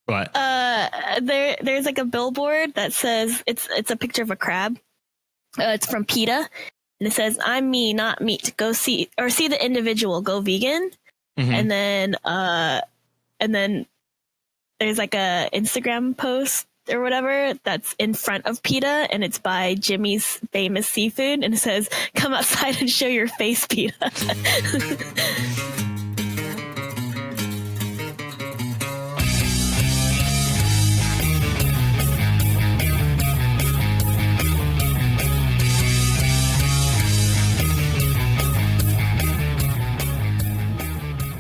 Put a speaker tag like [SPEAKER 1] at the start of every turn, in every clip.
[SPEAKER 1] What?
[SPEAKER 2] There's like a billboard that says it's a picture of a crab. It's from PETA, and it says, "I'm me, not meat. Go see the individual. Go vegan."
[SPEAKER 1] Mm-hmm.
[SPEAKER 2] And then there's like a Instagram post or whatever that's in front of PETA, and it's by Jimmy's Famous Seafood, and it says, "Come outside and show your face, PETA."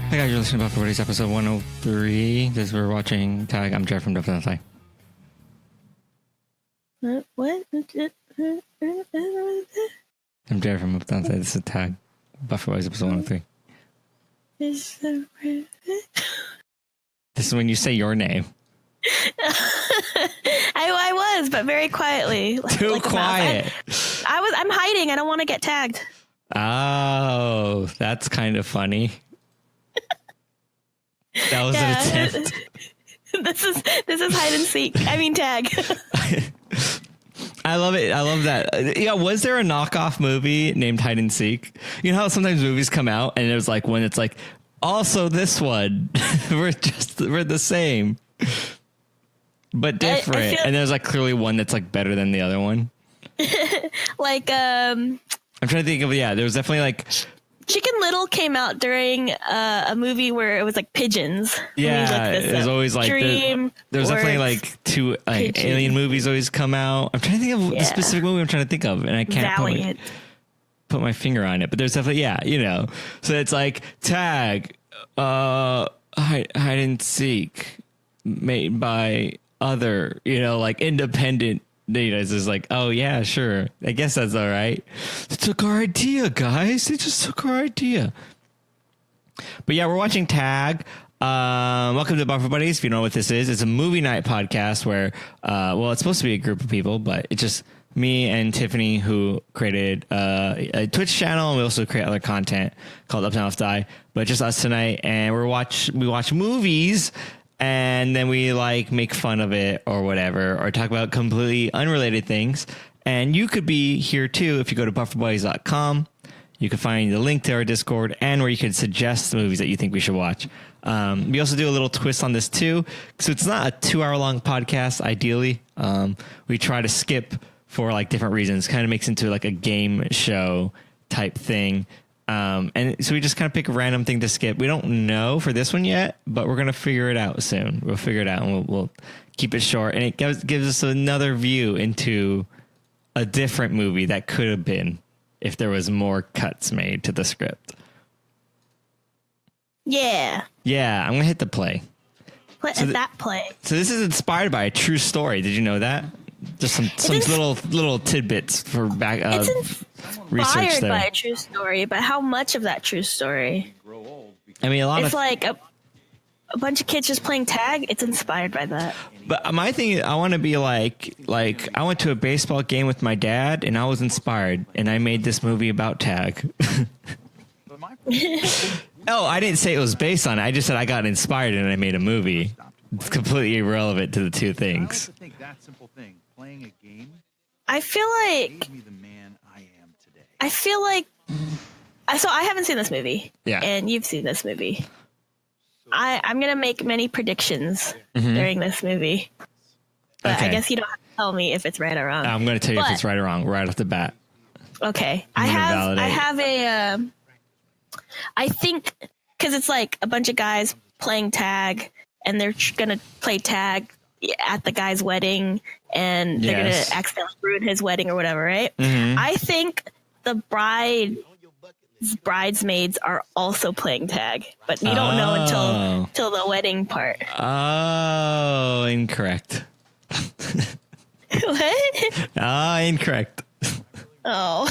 [SPEAKER 1] Hey guys, you're listening to Evaporated Eric, episode 103. This we're watching Tag. I'm Jeff from UpDownLeftDie.
[SPEAKER 2] What?
[SPEAKER 1] I'm Jared from UpDownLeftDie. This is Tag. Evaporated Eric, episode 103. This is when you say your name.
[SPEAKER 2] I was, but very quietly.
[SPEAKER 1] Too
[SPEAKER 2] like
[SPEAKER 1] quiet.
[SPEAKER 2] I'm hiding. I don't want to get tagged.
[SPEAKER 1] Oh, that's kind of funny. That was an attempt.
[SPEAKER 2] This is hide and seek. I mean tag.
[SPEAKER 1] I love it. I love that. Yeah, was there a knockoff movie named Hide and Seek? You know how sometimes movies come out and there's like when it's like, also this one, we're the same, but different. And there's like clearly one that's like better than the other one.
[SPEAKER 2] Like
[SPEAKER 1] I'm trying to think of there was definitely like.
[SPEAKER 2] Chicken Little came out during a movie where it was like pigeons.
[SPEAKER 1] Yeah, it was always like there's definitely like two like alien movies always come out. I'm trying to think of the specific movie I'm trying to think of, and I can't put my finger on it. But there's definitely So it's like Tag, hide and seek, made by other, like independent. It's just like, oh yeah, sure. I guess that's all right. They took our idea, guys. They just took our idea. But yeah, we're watching Tag. Welcome to Buffer Buddies. If you know what this is, it's a movie night podcast where, it's supposed to be a group of people, but it's just me and Tiffany who created a Twitch channel, and we also create other content called UpDownLeftDie. But just us tonight, and we watch movies. And then we like make fun of it or whatever, or talk about completely unrelated things. And you could be here too if you go to bufferbuddies.com. You can find the link to our Discord and where you could suggest the movies that you think we should watch. We also do a little twist on this too. So it's not a 2-hour long podcast. Ideally, we try to skip for like different reasons. Kind of makes into like a game show type thing. And so we just kind of pick a random thing to skip. We don't know for this one yet, but we're going to figure it out soon. We'll figure it out and we'll keep it short. And it gives us another view into a different movie that could have been if there was more cuts made to the script.
[SPEAKER 2] Yeah.
[SPEAKER 1] Yeah, I'm going to hit the play.
[SPEAKER 2] Play.
[SPEAKER 1] So this is inspired by a true story. Did you know that? Just some little tidbits for back research
[SPEAKER 2] inspired
[SPEAKER 1] there.
[SPEAKER 2] By a true story, but how much of that true story?
[SPEAKER 1] I mean,
[SPEAKER 2] it's like a bunch of kids just playing tag. It's inspired by that.
[SPEAKER 1] But my thing is, I want to be like I went to a baseball game with my dad, and I was inspired, and I made this movie about tag. Oh, I didn't say it was based on it. I just said I got inspired and I made a movie. It's completely irrelevant to the two things.
[SPEAKER 2] I feel like so I haven't seen this movie.
[SPEAKER 1] Yeah.
[SPEAKER 2] And you've seen this movie. I'm going to make many predictions during this movie. But okay. I guess you don't have to tell me if it's right or wrong.
[SPEAKER 1] I'm going to tell you if it's right or wrong right off the bat.
[SPEAKER 2] Okay. I think because it's like a bunch of guys playing tag and they're going to play tag at the guy's wedding and they're going to accidentally ruin his wedding or whatever, right?
[SPEAKER 1] Mm-hmm.
[SPEAKER 2] I think the bridesmaids are also playing tag, but you don't know until the wedding part.
[SPEAKER 1] Oh, incorrect.
[SPEAKER 2] What?
[SPEAKER 1] Incorrect.
[SPEAKER 2] Oh.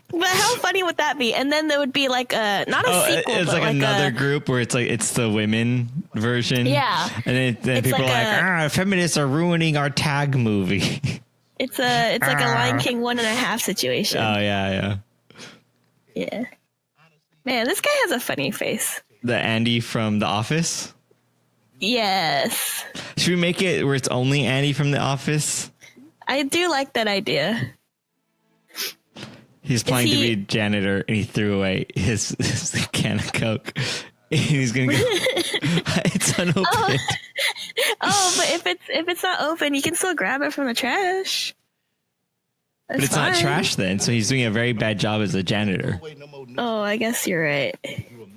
[SPEAKER 2] But how funny would that be? And then there would be like not a sequel.
[SPEAKER 1] It's
[SPEAKER 2] but
[SPEAKER 1] like another group where it's like it's the women version.
[SPEAKER 2] Yeah.
[SPEAKER 1] And then people are like, feminists are ruining our tag movie.
[SPEAKER 2] It's like a Lion King 1.5 situation.
[SPEAKER 1] Oh yeah.
[SPEAKER 2] Yeah. Man, this guy has a funny face.
[SPEAKER 1] the Andy from The Office?
[SPEAKER 2] Yes.
[SPEAKER 1] Should we make it where it's only Andy from The Office?
[SPEAKER 2] I do like that idea.
[SPEAKER 1] He's planning to be a janitor, and he threw away his can of Coke. And he's gonna go. It's unopened.
[SPEAKER 2] But if it's not open, you can still grab it from the trash. That's
[SPEAKER 1] but it's
[SPEAKER 2] fine.
[SPEAKER 1] not trash then, so he's doing a very bad job as a janitor.
[SPEAKER 2] Oh, I guess you're right.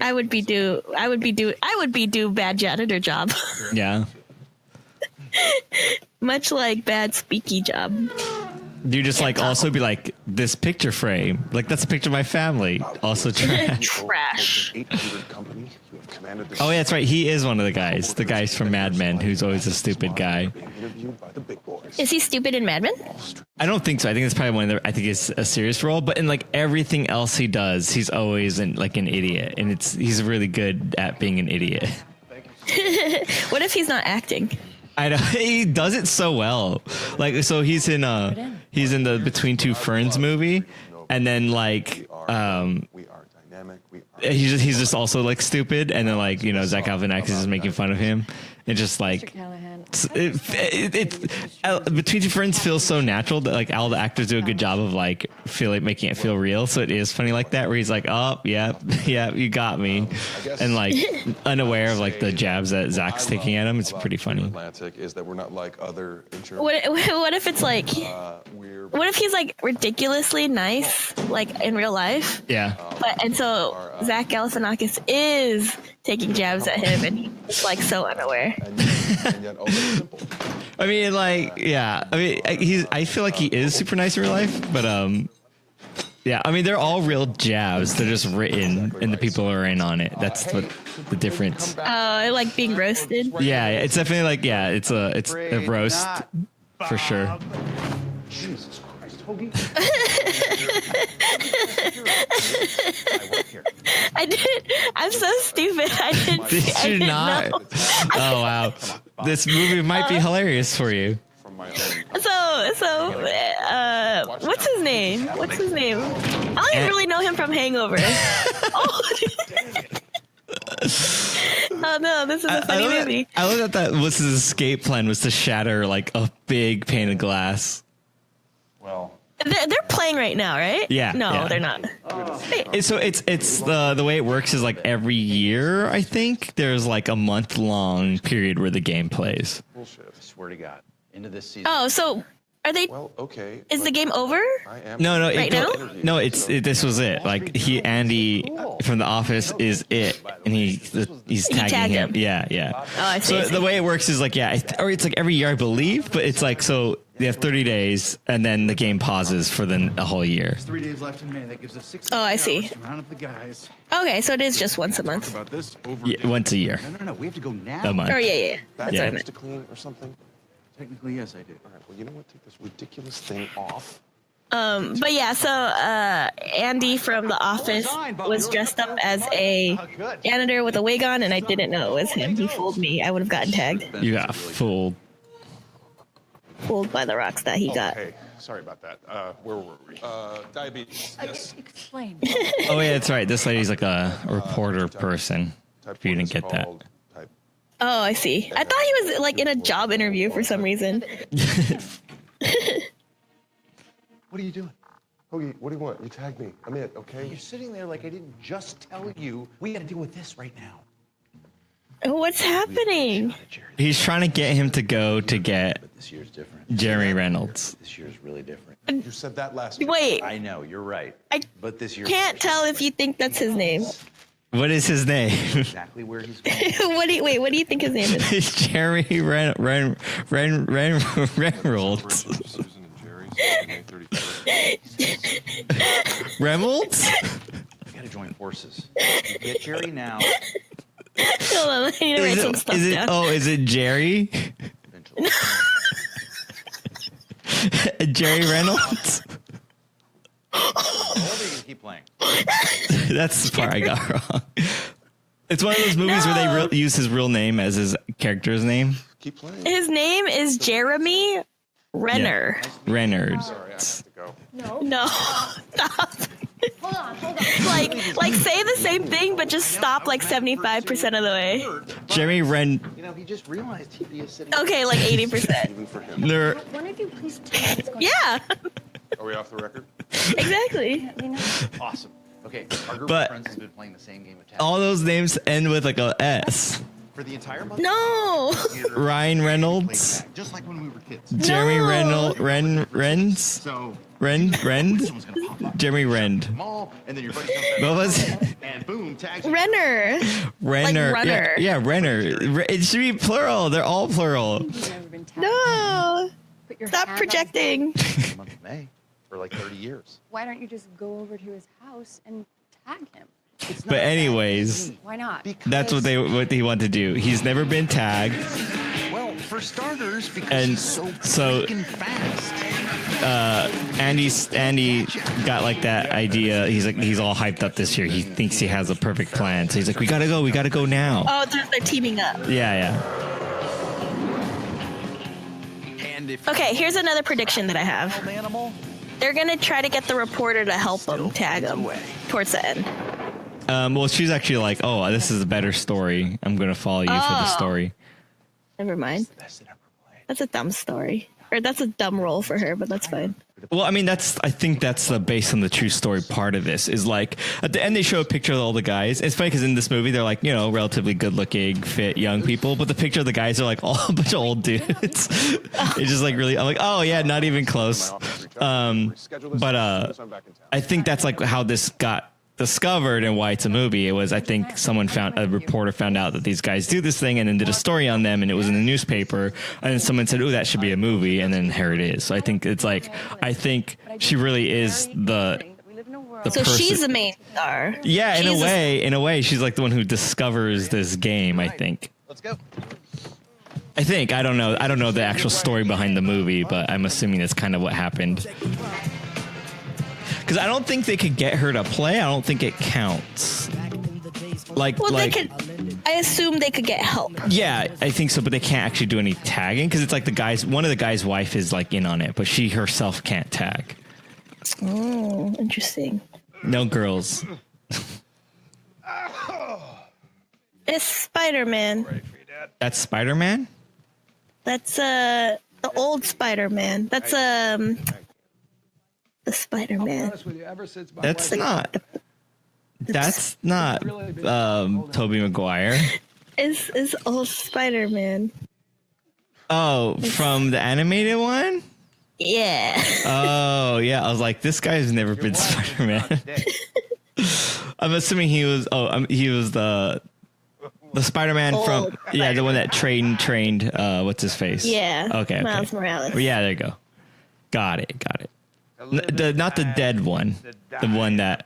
[SPEAKER 2] I would be do bad janitor job.
[SPEAKER 1] Yeah.
[SPEAKER 2] Much like bad speaky job.
[SPEAKER 1] Do you just like also be like, this picture frame, like that's a picture of my family, also trash.
[SPEAKER 2] Trash.
[SPEAKER 1] Oh yeah, that's right. He is one of the guys from Mad Men, who's always a stupid guy.
[SPEAKER 2] Is he stupid in Mad Men?
[SPEAKER 1] I don't think so. I think it's probably one of the. I think it's a serious role, but in like everything else he does, he's always an idiot, and he's really good at being an idiot.
[SPEAKER 2] What if he's not acting?
[SPEAKER 1] I know he does it so well. Like, so he's in the Between Two Ferns movie, and then like he's just also like stupid, and then like Zach Galifianakis is making fun of him, and just like Between Two Ferns feels so natural that like all the actors do a good job of like making it feel real. So it is funny like that, where he's like, oh yeah, you got me, and like unaware of like the jabs that Zach's taking at him. It's pretty funny.
[SPEAKER 3] Is that we're not like other insurance.
[SPEAKER 2] What if it's like? What if he's like ridiculously nice, like in real life?
[SPEAKER 1] Yeah.
[SPEAKER 2] And so Zach Galifianakis is taking jabs at him, and he's like so unaware.
[SPEAKER 3] And yet, simple.
[SPEAKER 1] I mean, like, yeah. I mean, I feel like he is super nice in real life, but yeah. I mean, they're all real jabs. They're just written, and the people are in on it. That's what the difference.
[SPEAKER 2] Oh, like being roasted.
[SPEAKER 1] Yeah, it's definitely like it's a roast for sure.
[SPEAKER 4] Jesus Christ, Hoagie.
[SPEAKER 2] I'm so stupid. I didn't.
[SPEAKER 1] Did you not?
[SPEAKER 2] Know.
[SPEAKER 1] Oh wow, this movie might be hilarious for you.
[SPEAKER 2] So, what's his name? I don't even really know him from Hangover. Oh no, this is a funny movie.
[SPEAKER 1] I love that was his escape plan, was to shatter like a big pane of glass.
[SPEAKER 3] Well,
[SPEAKER 2] they're playing right now, right?
[SPEAKER 1] Yeah.
[SPEAKER 2] No,
[SPEAKER 1] yeah.
[SPEAKER 2] they're not.
[SPEAKER 1] So it's the way it works is like every year, I think there's like a month-long period where the game plays.
[SPEAKER 3] bullshit.
[SPEAKER 4] I swear to God. Into this season.
[SPEAKER 2] Oh, so are they?
[SPEAKER 3] Well, okay.
[SPEAKER 2] Is the game over?
[SPEAKER 3] I am.
[SPEAKER 1] No,
[SPEAKER 2] Right now?
[SPEAKER 1] This was it. Like Andy from The Office is it, and he's tagging him. Yeah.
[SPEAKER 2] Oh, I see.
[SPEAKER 1] So the way it works is like or it's like every year, I believe, but it's like so they have 30 days, and then the game pauses for a whole year.
[SPEAKER 5] 3 days left in May. That gives us 6.
[SPEAKER 2] Oh, I see.
[SPEAKER 5] Round up the guys.
[SPEAKER 2] Okay, so it is just once a month.
[SPEAKER 5] About this over.
[SPEAKER 1] Yeah, once a year,
[SPEAKER 5] No. We have to go now.
[SPEAKER 1] a month.
[SPEAKER 2] Oh yeah. That's what I
[SPEAKER 3] That's
[SPEAKER 2] meant.
[SPEAKER 3] to clean or something.
[SPEAKER 5] Technically, yes, I do.
[SPEAKER 3] All right. Well, you know what? Take this ridiculous thing off.
[SPEAKER 2] But yeah, so Andy from The Office was dressed up as a janitor with a wig on, and I didn't know it was him. He fooled me. I would have gotten tagged.
[SPEAKER 1] You got fooled.
[SPEAKER 2] Fooled by the rocks that he got.
[SPEAKER 3] Hey, sorry about that. Where were we? Diabetes. Yes.
[SPEAKER 6] Explain.
[SPEAKER 1] Oh yeah, that's right. This lady's like a reporter person. If you didn't get that.
[SPEAKER 3] Type.
[SPEAKER 2] Oh, I see. I thought he was like in a job interview for some reason.
[SPEAKER 3] What are you doing? Hoagie, what do you want? You tagged me. I'm it, okay?
[SPEAKER 4] You're sitting there like I didn't just tell you. We got to deal with this right now.
[SPEAKER 2] What's happening?
[SPEAKER 1] He's trying to get him to go to get
[SPEAKER 4] But this year's different.
[SPEAKER 1] Jeremy Reynolds.
[SPEAKER 4] This year's really different.
[SPEAKER 3] You said that last week.
[SPEAKER 2] Wait,
[SPEAKER 4] I know, you're right.
[SPEAKER 2] I
[SPEAKER 4] But this year
[SPEAKER 2] can't tell if you think that's his name.
[SPEAKER 1] What is his name?
[SPEAKER 4] exactly where he's going.
[SPEAKER 2] What do you think his name is?
[SPEAKER 1] It's Jeremy Reynolds.
[SPEAKER 3] Susan and Jerry, May 31st.
[SPEAKER 1] Reynolds?
[SPEAKER 4] We got to join forces. You get Jerry now.
[SPEAKER 2] Hold on, I need to write some stuff down.
[SPEAKER 1] Is it Jerry?
[SPEAKER 4] Eventually.
[SPEAKER 1] Jerry Reynolds?
[SPEAKER 4] Hold it and keep playing.
[SPEAKER 1] That's the part I got wrong. It's one of those movies where they use his real name as his character's name.
[SPEAKER 3] Keep playing.
[SPEAKER 2] His name is Jeremy Renner.
[SPEAKER 1] Reynolds.
[SPEAKER 3] Sorry, I have to go.
[SPEAKER 2] No, stop. Like say the same thing, but just stop like 75% of the way.
[SPEAKER 1] Jeremy Ren.
[SPEAKER 5] He just realized he'd be a city.
[SPEAKER 2] Okay, like 80%.
[SPEAKER 3] Even for him.
[SPEAKER 6] One of you please tell me what's going
[SPEAKER 2] Yeah,
[SPEAKER 3] Are we off the record?
[SPEAKER 2] exactly.
[SPEAKER 6] on.
[SPEAKER 5] Awesome. Okay, our group
[SPEAKER 1] But-
[SPEAKER 5] of friends has been playing the same game of tag
[SPEAKER 1] All those names end with like a S.
[SPEAKER 5] for the entire month.
[SPEAKER 2] No.
[SPEAKER 1] Ryan Reynolds,
[SPEAKER 5] Just like when we were kids.
[SPEAKER 1] Jeremy
[SPEAKER 2] No.
[SPEAKER 1] Renz,
[SPEAKER 5] So
[SPEAKER 1] Rend,
[SPEAKER 5] someone's gonna pop up.
[SPEAKER 1] Jeremy Rend.
[SPEAKER 5] Mall, and then your buddy comes back.
[SPEAKER 1] What was it?
[SPEAKER 5] And boom, tags.
[SPEAKER 2] Renner.
[SPEAKER 1] Renner?
[SPEAKER 2] runner.
[SPEAKER 1] Yeah, Renner. It should be plural. They're all plural.
[SPEAKER 6] You've never been tagged.
[SPEAKER 2] No.
[SPEAKER 6] Put your
[SPEAKER 2] Stop
[SPEAKER 6] hand on
[SPEAKER 2] projecting.
[SPEAKER 5] The month of May for like 30 years.
[SPEAKER 6] Why don't you just go over to his house and tag him?
[SPEAKER 5] It's not
[SPEAKER 1] But anyways,
[SPEAKER 6] Why not?
[SPEAKER 5] because
[SPEAKER 1] that's what he wanted to do. He's never been tagged.
[SPEAKER 5] Well, for starters, because
[SPEAKER 1] And
[SPEAKER 5] he's so
[SPEAKER 1] so-
[SPEAKER 5] freaking fast.
[SPEAKER 1] Andy got like that idea. He's all hyped up this year. He thinks he has a perfect plan. So he's like, we gotta go now.
[SPEAKER 2] Oh, they're teaming up.
[SPEAKER 1] Yeah.
[SPEAKER 5] And if
[SPEAKER 2] Okay, here's another prediction that I have.
[SPEAKER 5] animal,
[SPEAKER 2] They're gonna try to get the reporter to help them tag them towards the end.
[SPEAKER 1] Well, she's actually like, oh, this is a better story. I'm gonna follow you for the story.
[SPEAKER 2] Never mind. That's a dumb story. Or that's a dumb role for her, but that's fine.
[SPEAKER 1] Well, I mean, I think that's the based on the true story part of this is like at the end they show a picture of all the guys. It's funny because in this movie they're like, you know, relatively good looking, fit young people, but the picture of the guys are like all a bunch of old dudes. It's just like really, I'm like, oh yeah, not even close. But I think that's like how this got discovered and why it's a movie. It was, I think a reporter found out that these guys do this thing and then did a story on them and it was in the newspaper and then someone said, oh, that should be a movie, and then here it is. So I think it's like, I think she really is the
[SPEAKER 2] So she's the main star.
[SPEAKER 1] yeah, in
[SPEAKER 2] She's
[SPEAKER 1] a way she's like the one who discovers this game, I think.
[SPEAKER 5] let's go.
[SPEAKER 1] I don't know the actual story behind the movie, but I'm assuming that's kind of what happened. Because I don't think they could get her to play. I don't think it counts.
[SPEAKER 2] They could. I assume they could get help.
[SPEAKER 1] Yeah, I think so, but they can't actually do any tagging because it's like one of the guy's wife is like in on it, but she herself can't tag.
[SPEAKER 2] Oh, interesting.
[SPEAKER 1] No girls.
[SPEAKER 2] It's Spider-Man.
[SPEAKER 1] That's Spider-Man?
[SPEAKER 2] That's the old Spider-Man. That's the Spider-Man.
[SPEAKER 1] That's not Tobey Maguire.
[SPEAKER 2] Is old Spider-Man.
[SPEAKER 1] Oh, from the animated one?
[SPEAKER 2] Yeah.
[SPEAKER 1] Oh, yeah. I was like, this guy's never been Spider-Man. I'm assuming he was the Spider-Man from the one that trained what's his face?
[SPEAKER 2] Yeah.
[SPEAKER 1] Okay.
[SPEAKER 2] Miles Morales.
[SPEAKER 1] Well, yeah, there you go. Got it. Not the dead one. The one that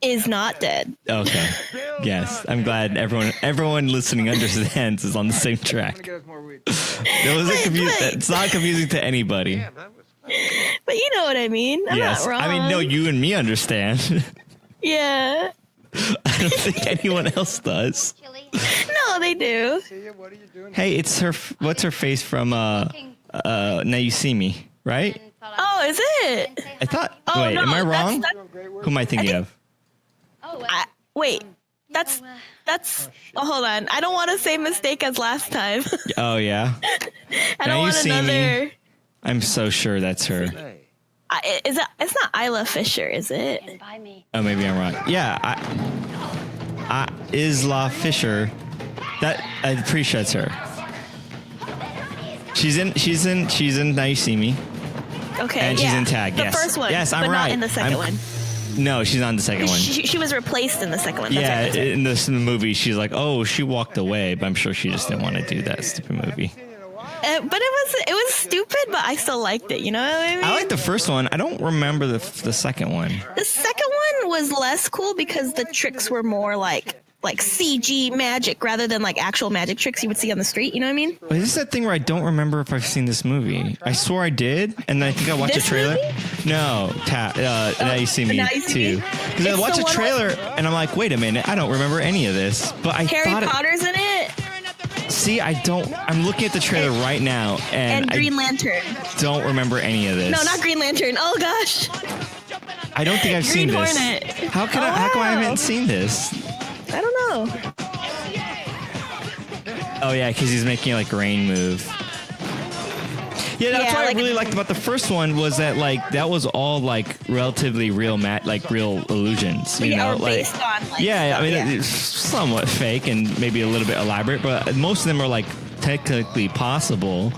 [SPEAKER 2] Is not dead.
[SPEAKER 1] okay. Yes. I'm glad everyone listening understands is on the same track. It's not confusing to anybody.
[SPEAKER 2] But you know what I mean. I'm
[SPEAKER 1] Yes.
[SPEAKER 2] not wrong.
[SPEAKER 1] I mean, no, you and me understand.
[SPEAKER 2] Yeah.
[SPEAKER 1] I don't think anyone else does.
[SPEAKER 2] No, they do.
[SPEAKER 1] Hey, it's her. What's her face from Now You See Me, right?
[SPEAKER 2] Oh, is it?
[SPEAKER 1] I thought.
[SPEAKER 2] Oh,
[SPEAKER 1] wait,
[SPEAKER 2] no,
[SPEAKER 1] am I wrong?
[SPEAKER 2] that's-
[SPEAKER 1] Who am I thinking of?
[SPEAKER 2] Wait. That's. Oh, hold on. I don't want to say mistake as last time.
[SPEAKER 1] Oh yeah.
[SPEAKER 2] I
[SPEAKER 1] Now
[SPEAKER 2] don't
[SPEAKER 1] You
[SPEAKER 2] want
[SPEAKER 1] See
[SPEAKER 2] another.
[SPEAKER 1] Me. I'm so sure that's her.
[SPEAKER 2] Is it? It's not Isla Fisher, is it?
[SPEAKER 1] Oh, maybe I'm wrong. Yeah, Isla Fisher. That I'm pretty sure it's her. She's in Now You See Me.
[SPEAKER 2] Okay.
[SPEAKER 1] And she's in Tag.
[SPEAKER 2] The
[SPEAKER 1] Yes.
[SPEAKER 2] first one.
[SPEAKER 1] Yes, I'm
[SPEAKER 2] but
[SPEAKER 1] right.
[SPEAKER 2] Not in the 2nd one.
[SPEAKER 1] No, she's not in the second one.
[SPEAKER 2] She was replaced in the 2nd one. That's
[SPEAKER 1] Yeah,
[SPEAKER 2] right, that's right.
[SPEAKER 1] in the movie, she's like, oh, she walked away, but I'm sure she just didn't want to do that stupid movie.
[SPEAKER 2] But it was stupid, but I still liked it. You know what I mean?
[SPEAKER 1] I like the first one. I don't remember the second one.
[SPEAKER 2] The second one was less cool because the tricks were more like CG magic rather than like actual magic tricks you would see on the street. You know what I mean?
[SPEAKER 1] But this is that thing where I don't remember if I've seen this movie. I swore I did, and I think I watched
[SPEAKER 2] This
[SPEAKER 1] a trailer.
[SPEAKER 2] movie?
[SPEAKER 1] No, Now You See Me
[SPEAKER 2] Now You See Me?
[SPEAKER 1] too. Because I
[SPEAKER 2] It's
[SPEAKER 1] watched
[SPEAKER 2] the
[SPEAKER 1] a
[SPEAKER 2] one
[SPEAKER 1] trailer, and I'm like, wait a minute, I don't remember any of this. But I
[SPEAKER 2] Harry
[SPEAKER 1] thought
[SPEAKER 2] Potter's in it
[SPEAKER 1] see, I don't. I'm looking at the trailer right now,
[SPEAKER 2] and Green
[SPEAKER 1] I
[SPEAKER 2] Lantern.
[SPEAKER 1] don't remember any of this.
[SPEAKER 2] No, not Green Lantern. Oh gosh,
[SPEAKER 1] I don't think I've seen
[SPEAKER 2] Green
[SPEAKER 1] this.
[SPEAKER 2] Hornet.
[SPEAKER 1] How come I haven't seen this?
[SPEAKER 2] I don't know.
[SPEAKER 1] Oh yeah, because he's making like rain move. Yeah, that's what I really liked about the first one was that like that was all like relatively real real illusions. You know, like based on, like, I mean it's somewhat fake and maybe a little bit elaborate, but most of them are like technically possible.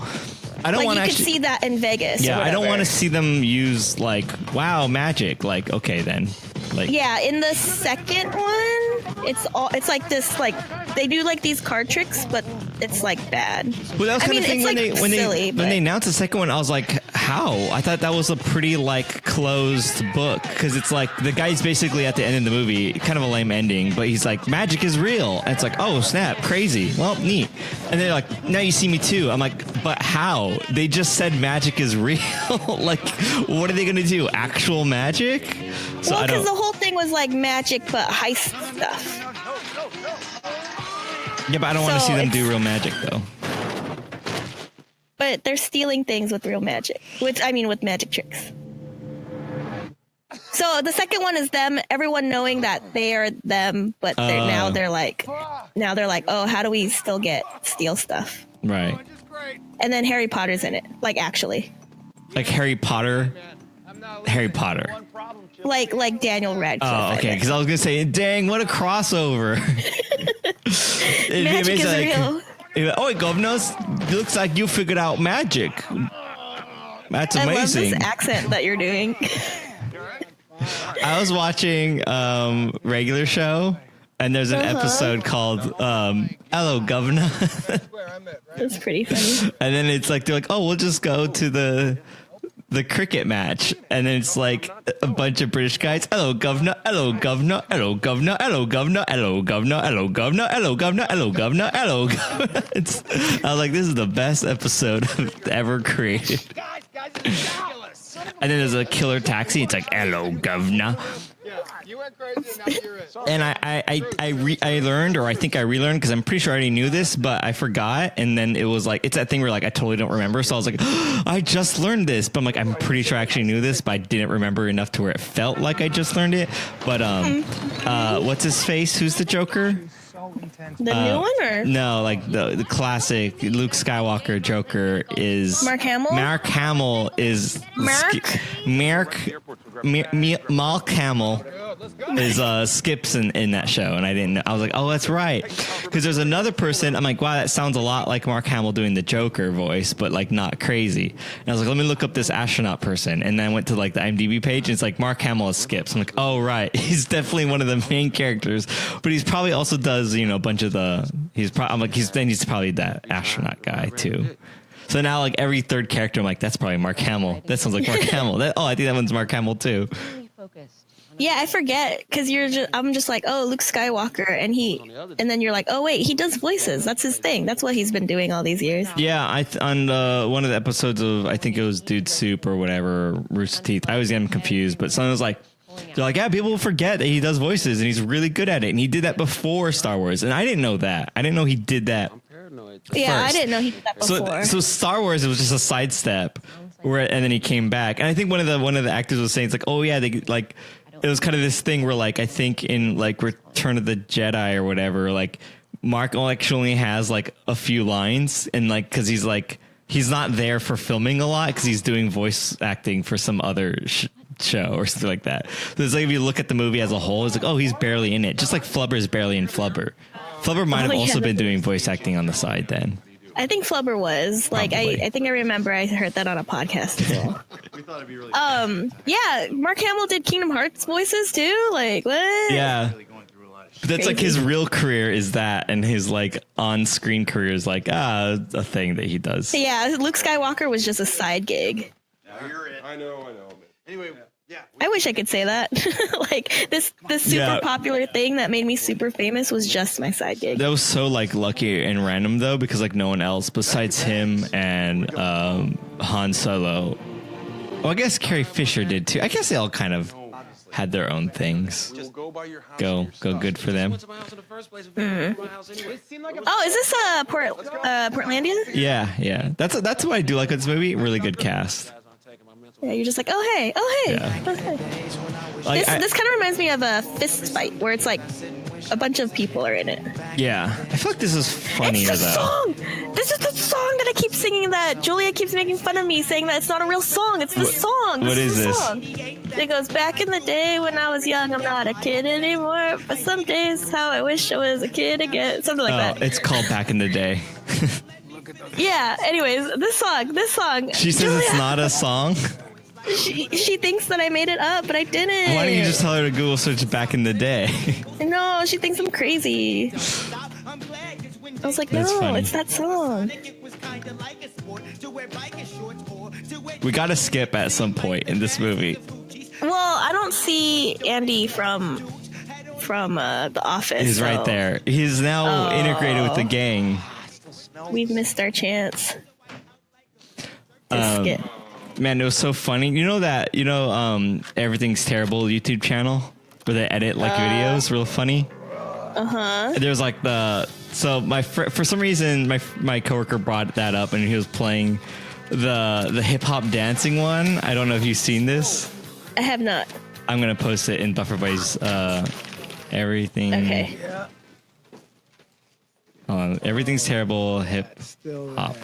[SPEAKER 1] I don't want to actually
[SPEAKER 2] see that in Vegas.
[SPEAKER 1] Yeah, I don't want to see them use like wow magic. Like okay then. Like
[SPEAKER 2] in the second one, it's like this like they do like these card tricks, but it's like bad.
[SPEAKER 1] Well, that was kind of thing when they announced the second one, I was like, how? I thought that was a pretty like closed book because it's like the guy's basically at the end of the movie, kind of a lame ending, but he's like magic is real, and it's like oh snap, crazy, well neat, and they're like now you see me too. I'm like, but how? They just said magic is real. Like, what are they gonna do? Actual magic? So
[SPEAKER 2] well, because the whole thing was like magic, but heist stuff.
[SPEAKER 1] Yeah, but I don't want to see them do real magic though.
[SPEAKER 2] But they're stealing things with real magic, with magic tricks. So the second one is them, everyone knowing that they are them, but they're like, oh, how do we still steal stuff?
[SPEAKER 1] Right.
[SPEAKER 2] And then Harry Potter's in it, like actually.
[SPEAKER 1] Like Harry Potter.
[SPEAKER 2] Like Daniel Radcliffe.
[SPEAKER 1] Oh, okay. Because I was gonna say, dang, what a crossover!
[SPEAKER 2] Magic is real.
[SPEAKER 1] Oh, governors, looks like you figured out magic. That's amazing. I love
[SPEAKER 2] this accent that you're doing.
[SPEAKER 1] I was watching regular show, and there's an episode called "Hello, Governor."
[SPEAKER 2] That's pretty funny.
[SPEAKER 1] And then it's like they're like, "Oh, we'll just go to the cricket match," and then it's like a bunch of British guys. Hello, governor. Hello, governor. Hello, governor. Hello, governor. Hello, governor. Hello, governor. Hello, governor. Hello, governor. Hello. I was like, this is the best episode I've ever created. And then there's a killer taxi. It's like, hello, governor.
[SPEAKER 3] You went crazy.
[SPEAKER 1] And I learned, or I think I relearned, because I'm pretty sure I already knew this, but I forgot. And then it was like, it's that thing where like I totally don't remember. So I was like, oh, I just learned this, but I'm like, I'm pretty sure I actually knew this, but I didn't remember enough to where it felt like I just learned it. But what's his face? Who's the Joker?
[SPEAKER 2] The new one, or
[SPEAKER 1] no? Like the classic Luke Skywalker Joker is
[SPEAKER 2] Mark Hamill.
[SPEAKER 1] Mark Hamill is Mark Hamill is Skips in that show, and I didn't know. I was like, oh, that's right, because there's another person. I'm like, wow, that sounds a lot like Mark Hamill doing the Joker voice, but like not crazy. And I was like, let me look up this astronaut person, and then I went to like the IMDb page, and it's like Mark Hamill is Skips. I'm like, oh right, he's definitely one of the main characters, but he's probably also does a bunch of the. He's probably that astronaut guy too. So now, like every third character, I'm like, that's probably Mark Hamill. That sounds like Mark Hamill. I think that one's Mark Hamill too.
[SPEAKER 2] Yeah, I forget because I'm just like, oh, Luke Skywalker, and then you're like, oh wait, he does voices. That's his thing. That's what he's been doing all these years.
[SPEAKER 1] Yeah, on one of the episodes of, I think it was Dude Soup or whatever, Rooster Teeth. I always get him confused, but someone was like, they're like, yeah, people will forget that he does voices and he's really good at it, and he did that before Star Wars, and I didn't know that. I didn't know he did that.
[SPEAKER 2] Yeah, I didn't know he did that before.
[SPEAKER 1] So Star Wars, it was just a sidestep, and then he came back, and I think one of the actors was saying, it's like, oh yeah, they like. It was kind of this thing where, like, I think in like Return of the Jedi or whatever, like Mark actually has like a few lines, and like because he's not there for filming a lot because he's doing voice acting for some other show or something like that. So it's like if you look at the movie as a whole, it's like, oh, he's barely in it, just like Flubber's barely in Flubber. Flubber might have also been doing voice acting on the side then.
[SPEAKER 2] I think Flubber was like, I think I remember I heard that on a podcast as well.
[SPEAKER 3] We thought it'd be really
[SPEAKER 2] yeah, Mark Hamill did Kingdom Hearts voices too. Like what?
[SPEAKER 1] Yeah, but that's like his real career is that, and his like on-screen career is like a thing that he does.
[SPEAKER 2] Yeah, Luke Skywalker was just a side gig.
[SPEAKER 3] I know. Anyway. Yeah,
[SPEAKER 2] I wish I could say that. Like this super popular thing that made me super famous was just my side gig.
[SPEAKER 1] That was so like lucky and random though, because like no one else besides him and Han Solo. Well, I guess Carrie Fisher did too. I guess they all kind of had their own things. Go good for them.
[SPEAKER 2] Mm-hmm. Oh, is this Portlandia?
[SPEAKER 1] Yeah. That's what I do like this movie. Really good cast.
[SPEAKER 2] Yeah, you're just like, oh hey.
[SPEAKER 1] Yeah.
[SPEAKER 2] Okay.
[SPEAKER 1] Like,
[SPEAKER 2] this kind of reminds me of a fist fight where it's like a bunch of people are in it.
[SPEAKER 1] Yeah, I feel like this is funnier
[SPEAKER 2] It's the song. This is the song that I keep singing. That Julia keeps making fun of me, saying that it's not a real song. It's the song.
[SPEAKER 1] What is this?
[SPEAKER 2] Song. It goes, back in the day when I was young, I'm not a kid anymore. But some days, how I wish I was a kid again. Something like that.
[SPEAKER 1] It's called Back in the Day.
[SPEAKER 2] Yeah. Anyways, this song.
[SPEAKER 1] She says
[SPEAKER 2] Julia,
[SPEAKER 1] it's not a song.
[SPEAKER 2] She thinks that I made it up, but I didn't.
[SPEAKER 1] Why don't you just tell her to Google search Back in the Day?
[SPEAKER 2] No, she thinks I'm crazy. I was like,
[SPEAKER 1] That's
[SPEAKER 2] no,
[SPEAKER 1] funny.
[SPEAKER 2] it's that song.
[SPEAKER 1] We gotta skip at some point in this movie.
[SPEAKER 2] Well, I don't see Andy from The Office.
[SPEAKER 1] He's right there. He's now integrated with the gang.
[SPEAKER 2] We've missed our chance to skip.
[SPEAKER 1] Man, it was so funny. You know that, Everything's Terrible YouTube channel where they edit like videos real funny?
[SPEAKER 2] Uh-huh.
[SPEAKER 1] There's like for some reason my coworker brought that up and he was playing the hip hop dancing one. I don't know if you've seen this.
[SPEAKER 2] I have not.
[SPEAKER 1] I'm going to post it in Buffer Buddies everything.
[SPEAKER 2] Okay.
[SPEAKER 1] Hold on. Everything's Terrible hip hop.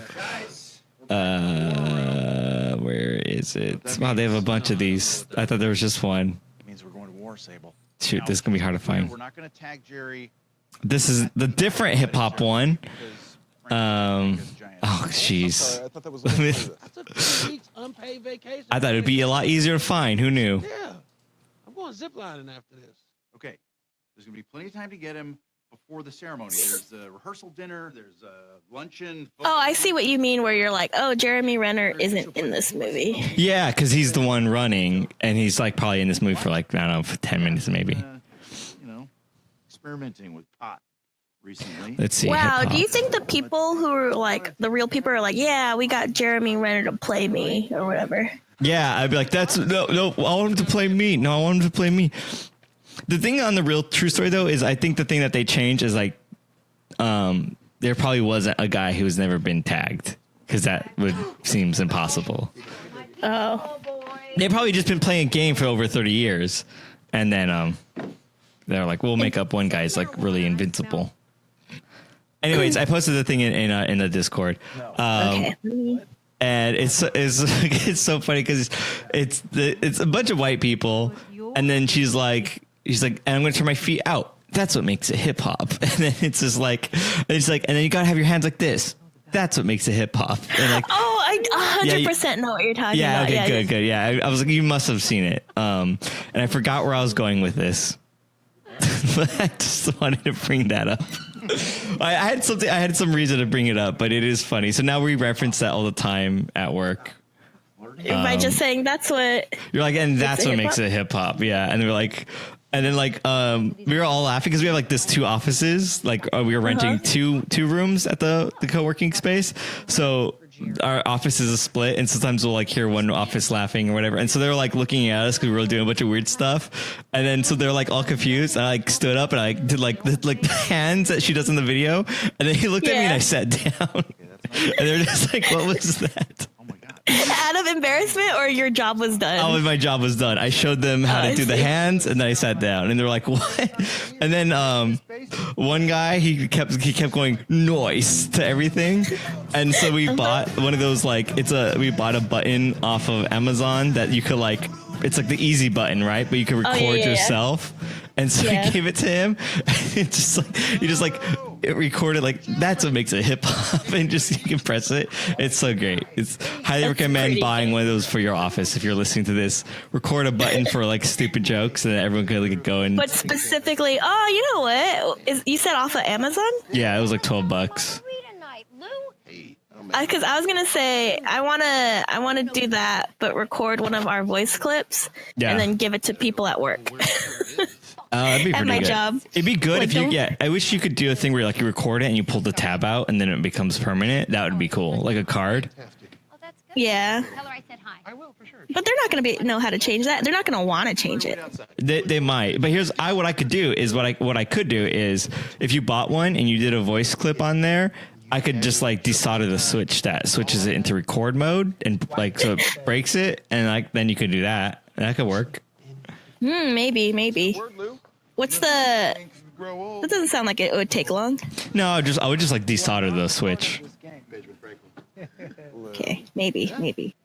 [SPEAKER 1] Where is it? Wow, they have a bunch of these. I thought there was just one.
[SPEAKER 5] Means we're going to war, Sable.
[SPEAKER 1] Shoot, this is gonna be hard to find.
[SPEAKER 5] We're not going to tag Jerry.
[SPEAKER 1] This is the different hip hop one. Oh, jeez.
[SPEAKER 3] I thought that was
[SPEAKER 7] unpaid vacation.
[SPEAKER 1] I thought it'd be a lot easier to find. Who knew?
[SPEAKER 7] Yeah. I'm going ziplining after this.
[SPEAKER 5] Okay. There's going to be plenty of time to get him before the ceremony. There's the rehearsal dinner. There's a luncheon.
[SPEAKER 2] Oh, I see what you mean where you're like, oh, Jeremy Renner isn't in this movie.
[SPEAKER 1] Yeah, because he's the one running, and he's like probably in this movie for like, I don't know, for 10 minutes maybe.
[SPEAKER 5] Experimenting with pot recently.
[SPEAKER 1] Let's see.
[SPEAKER 2] Wow,
[SPEAKER 1] hip-hop.
[SPEAKER 2] do you think the people who are like, the real people are like, yeah, we got Jeremy Renner to play me or whatever?
[SPEAKER 1] Yeah, I'd be like, no, I want him to play me. No, I want him to play me. The thing on the real true story though is I think the thing that they changed is like, there probably was a guy who's never been tagged because that seems impossible.
[SPEAKER 2] Oh,
[SPEAKER 1] They've probably just been playing a game for over 30 years, and then they're like, we'll make up one guy's like really invincible. Anyways, I posted the thing in the Discord.
[SPEAKER 2] okay.
[SPEAKER 1] And it's so funny because it's a bunch of white people, and then she's like, and I'm gonna turn my feet out. That's what makes it hip hop. And then it's just like, and then you gotta have your hands like this. That's what makes it hip hop. Like,
[SPEAKER 2] Oh, I 100% know what you're talking about.
[SPEAKER 1] Okay, good. Yeah, I was like, you must have seen it. And I forgot where I was going with this, but I just wanted to bring that up. I had some reason to bring it up, but it is funny. So now we reference that all the time at work.
[SPEAKER 2] By just saying that's what
[SPEAKER 1] You're like, and that's what makes it hip hop. Yeah. And we're like, and then like, we were all laughing because we have like this 2 offices. Like we were renting two rooms at the co-working space. So our office is a split, and sometimes we'll like hear one office laughing or whatever. And so they were like looking at us because we were doing a bunch of weird stuff. And then so they're like all confused. And I like stood up and I did like the hands that she does in the video. And then he looked at me and I sat down. And they're just like, what was that?
[SPEAKER 2] out of embarrassment, or your job was done?
[SPEAKER 1] Oh, my job was done. I showed them how to do the hands, and then I sat down, and they're like, "What?" And then one guy he kept going noise to everything, and so we bought one of those we bought a button off of Amazon that you could it's like the easy button, right? But you can record yourself. And so I gave it to him. It it recorded that's what makes it hip hop, and just you can press it. It's so great. It's highly recommend buying one of those for your office if you're listening to this. Record a button for stupid jokes, and everyone can go and. But
[SPEAKER 2] specifically, you know what? You said off of Amazon?
[SPEAKER 1] Yeah, it was like $12.
[SPEAKER 2] Because I was gonna say I wanna do that, but record one of our voice clips and then give it to people at work.
[SPEAKER 1] That'd be
[SPEAKER 2] at
[SPEAKER 1] pretty
[SPEAKER 2] my
[SPEAKER 1] good.
[SPEAKER 2] job.
[SPEAKER 1] It'd be good if you I wish you could do a thing where you record it and you pull the tab out and then it becomes permanent. That would be cool, like a card.
[SPEAKER 2] Yeah.
[SPEAKER 6] Tell her I said hi. I will, for sure.
[SPEAKER 2] But they're not going to know how to change that. They're not going to want to change it.
[SPEAKER 1] They might. But here's what I could do is if you bought one and you did a voice clip on there, I could just desolder the switch that switches it into record mode and so it breaks it, and then you could do that. That could work.
[SPEAKER 2] Maybe. What's the? That doesn't sound like it would take long.
[SPEAKER 1] No, I would just like desolder the switch.
[SPEAKER 2] Okay, maybe.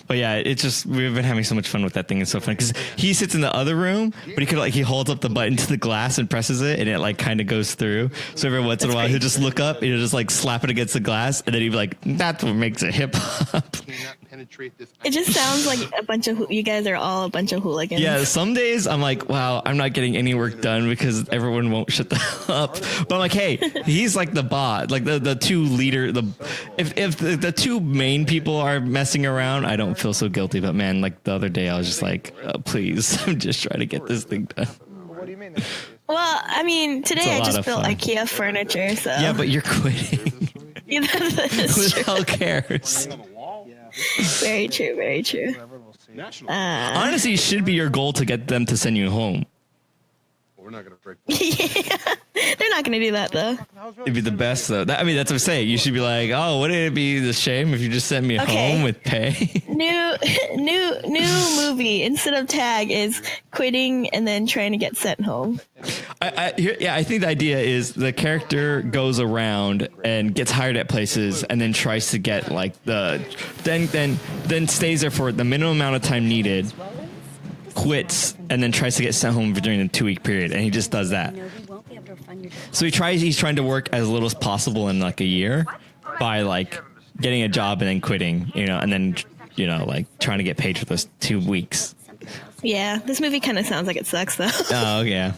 [SPEAKER 1] But yeah, it's just we've been having so much fun with that thing. It's so fun because he sits in the other room, but he holds up the button to the glass and presses it, and it like kind of goes through. So every once in a while, he'll just look up, and he'll just like slap it against the glass, and then he'll be like, "That's what makes it hip hop."
[SPEAKER 2] It just sounds like you guys are all a bunch of hooligans.
[SPEAKER 1] Yeah, some days I'm like, wow, I'm not getting any work done because everyone won't shut the hell up. But I'm like, hey, he's like the bot, like the two leader. If the two main people are messing around, I don't feel so guilty. But man, like the other day, I was just like, please, I'm just trying to get this thing done.
[SPEAKER 3] What do you mean?
[SPEAKER 2] Well, I mean, today I just built IKEA furniture, so.
[SPEAKER 1] Yeah, but you're quitting.
[SPEAKER 2] Yeah,
[SPEAKER 1] Who the hell cares?
[SPEAKER 2] Very true.
[SPEAKER 1] Honestly, it should be your goal to get them to send you home.
[SPEAKER 3] We're not gonna break.
[SPEAKER 2] Yeah, they're not gonna do that though.
[SPEAKER 1] It'd be the best though. That's what I'm saying. You should be like, oh, wouldn't it be the shame if you just sent me home with pay?
[SPEAKER 2] New movie instead of tag is quitting and then trying to get sent home.
[SPEAKER 1] I think the idea is the character goes around and gets hired at places and then tries to get like then stays there for the minimum amount of time needed, quits, and then tries to get sent home during a 2-week period, and he just does that. So he's trying to work as little as possible in like a year by like getting a job and then quitting, and then like trying to get paid for those 2 weeks.
[SPEAKER 2] Yeah, this movie kind of sounds like it sucks though.
[SPEAKER 1] Oh yeah.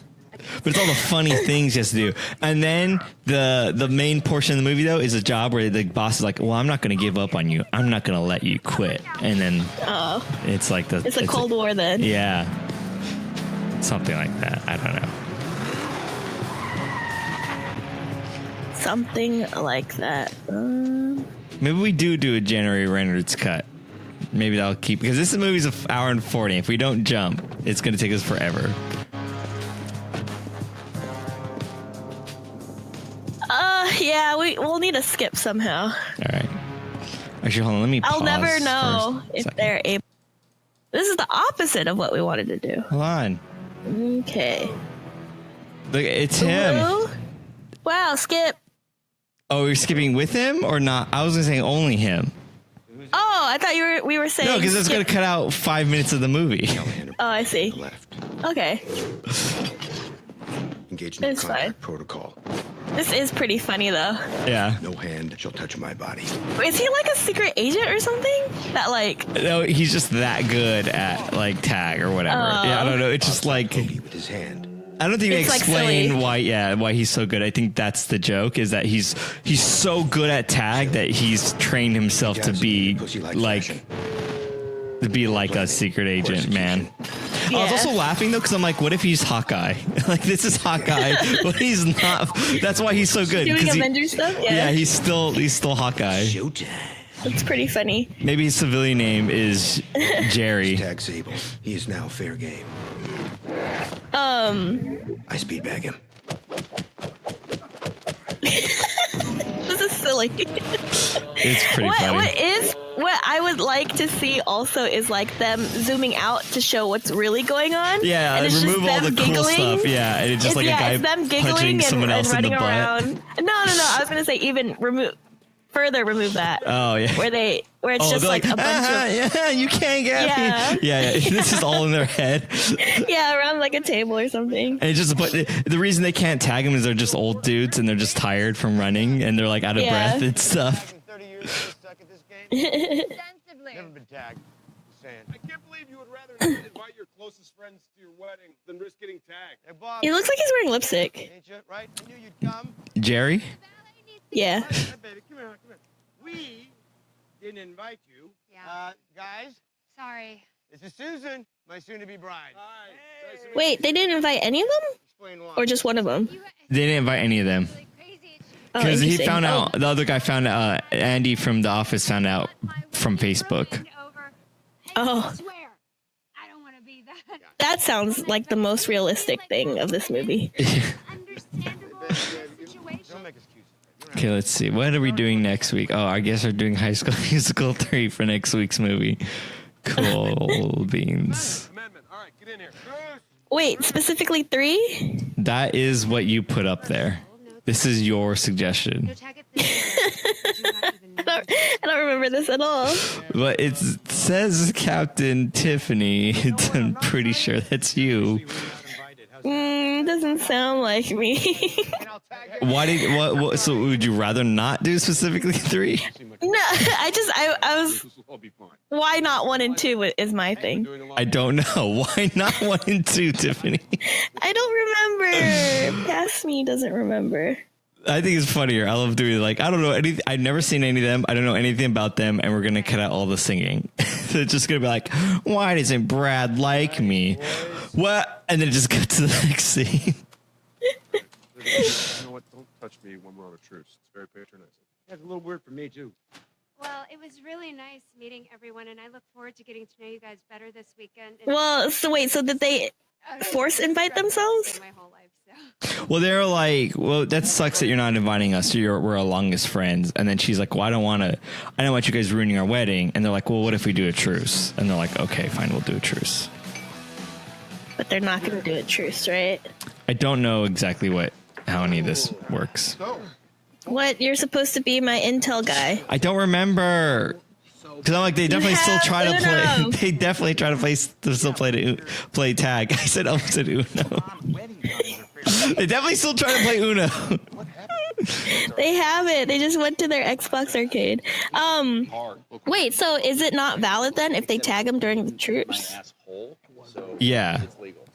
[SPEAKER 1] But it's all the funny things you have to do. And then the main portion of the movie, though, is a job where the boss is like, well, I'm not going to give up on you. I'm not going to let you quit. And then it's like it's a
[SPEAKER 2] Cold War then.
[SPEAKER 1] Yeah. Something like that. I don't know.
[SPEAKER 2] Something like that.
[SPEAKER 1] Maybe we do a January Reynolds cut. Maybe that'll keep... Because this movie's an hour and 40. If we don't jump, it's going to take us forever.
[SPEAKER 2] Yeah, we'll need a skip somehow.
[SPEAKER 1] All right. Actually, hold on. Let me pause.
[SPEAKER 2] I'll never know if they're able. This is the opposite of what we wanted to do.
[SPEAKER 1] Hold on.
[SPEAKER 2] Okay.
[SPEAKER 1] Look, it's him.
[SPEAKER 2] Ooh. Wow, skip.
[SPEAKER 1] Oh, you're skipping with him or not? I was going to say only him.
[SPEAKER 2] Oh, I thought we were saying.
[SPEAKER 1] No, because that's going to cut out 5 minutes of the movie.
[SPEAKER 2] Oh, I see. Okay.
[SPEAKER 8] Engage in
[SPEAKER 2] fine.
[SPEAKER 8] Protocol.
[SPEAKER 2] This is pretty funny, though.
[SPEAKER 1] Yeah.
[SPEAKER 8] No hand shall touch my body.
[SPEAKER 2] Is he like a secret agent or something? That like...
[SPEAKER 1] No, he's just that good at like tag or whatever. Yeah, I don't know. It's just like...
[SPEAKER 8] With his hand.
[SPEAKER 1] I don't think they explain
[SPEAKER 2] like
[SPEAKER 1] why he's so good. I think that's the joke, is that he's so good at tag that he's trained himself to be like a secret agent, man. Yeah. I was also laughing though because I'm like, what if he's Hawkeye? Like, this is Hawkeye, but he's not. That's why he's so good.
[SPEAKER 2] Doing Avengers stuff. Yeah,
[SPEAKER 1] he's still Hawkeye.
[SPEAKER 2] That's pretty funny.
[SPEAKER 1] Maybe his civilian name is Jerry.
[SPEAKER 8] Tag Sable. He is now fair game. I speed bag him.
[SPEAKER 2] This is silly.
[SPEAKER 1] It's pretty funny.
[SPEAKER 2] What I would like to see also is like them zooming out to show what's really going on.
[SPEAKER 1] Yeah,
[SPEAKER 2] and it's
[SPEAKER 1] remove all the
[SPEAKER 2] giggling.
[SPEAKER 1] cool stuff. Yeah, and it's just like a guy
[SPEAKER 2] them
[SPEAKER 1] punching someone else in the butt.
[SPEAKER 2] Around. No. I was gonna say even remove that.
[SPEAKER 1] Oh yeah.
[SPEAKER 2] Where it's just like a bunch of
[SPEAKER 1] yeah, you can't get me. Yeah. This is all in their head.
[SPEAKER 2] Yeah, around like a table or something.
[SPEAKER 1] And it's just the reason they can't tag them is they're just old dudes and they're just tired from running and they're like out of breath and stuff.
[SPEAKER 3] 30 years stuck at this game. Never been tagged. Saying.
[SPEAKER 9] I can't believe you would rather invite your closest friends to your wedding than risk getting tagged.
[SPEAKER 3] Hey, Bob.
[SPEAKER 2] He looks like he's wearing lipstick.
[SPEAKER 3] Ain't you? Right? I knew you'd come.
[SPEAKER 1] Jerry?
[SPEAKER 2] Yeah.
[SPEAKER 9] Hey, baby, come here. We didn't invite you.
[SPEAKER 3] Yeah. Guys.
[SPEAKER 6] Sorry.
[SPEAKER 3] This is Susan, my soon-to-be bride.
[SPEAKER 9] Hi. Nice to meet
[SPEAKER 2] Wait, they didn't invite any of them?
[SPEAKER 3] Explain why.
[SPEAKER 2] Or just one of them?
[SPEAKER 1] They didn't invite any of them. Because he found out, the other guy found out, Andy from The Office found out from Facebook.
[SPEAKER 2] Oh. That sounds like the most realistic thing of this movie.
[SPEAKER 1] Okay, let's see. What are we doing next week? Oh, I guess we're doing High School Musical 3 for next week's movie. Cool beans.
[SPEAKER 9] Amendment. All right, get in here.
[SPEAKER 2] Wait, specifically 3?
[SPEAKER 1] That is what you put up there. This is your suggestion.
[SPEAKER 2] I don't remember this at all.
[SPEAKER 1] But it says Captain Tiffany. I'm pretty sure that's you.
[SPEAKER 2] Doesn't sound like me.
[SPEAKER 1] What? So would you rather not do specifically 3?
[SPEAKER 2] No, I was. Why not 1 and 2 is my thing.
[SPEAKER 1] I don't know. Why not 1 and 2, Tiffany?
[SPEAKER 2] I don't remember. Past me doesn't remember.
[SPEAKER 1] I think it's funnier. I love doing I don't know anything. I've never seen any of them. I don't know anything about them, and we're gonna cut out all the singing. So it's just gonna be like, why doesn't Brad like me? What? And then it just cuts to the next scene.
[SPEAKER 9] You know what? Don't touch me when we're on a truce. It's very patronizing.
[SPEAKER 7] That's a little weird for me, too.
[SPEAKER 6] Well, it was really nice meeting everyone, and I look forward to getting to know you guys better this weekend.
[SPEAKER 2] Well, so wait, so did they force invite themselves?
[SPEAKER 6] My whole life, so.
[SPEAKER 1] Well, they're like, well, that sucks that you're not inviting us. We're our longest friends. And then she's like, well, I don't want you guys ruining our wedding. And they're like, well, what if we do a truce? And they're like, okay, fine, we'll do a truce.
[SPEAKER 2] But they're not going to do a truce, right?
[SPEAKER 1] I don't know exactly how any of this works.
[SPEAKER 2] What? You're supposed to be my intel guy.
[SPEAKER 1] I don't remember. Because I'm like, they definitely still try to play. They definitely try to play tag. I said almost said Uno. They definitely still try to play Uno.
[SPEAKER 2] They have it. They just went to their Xbox arcade. Wait, so is it not valid then if they tag them during the truce?
[SPEAKER 1] Yeah.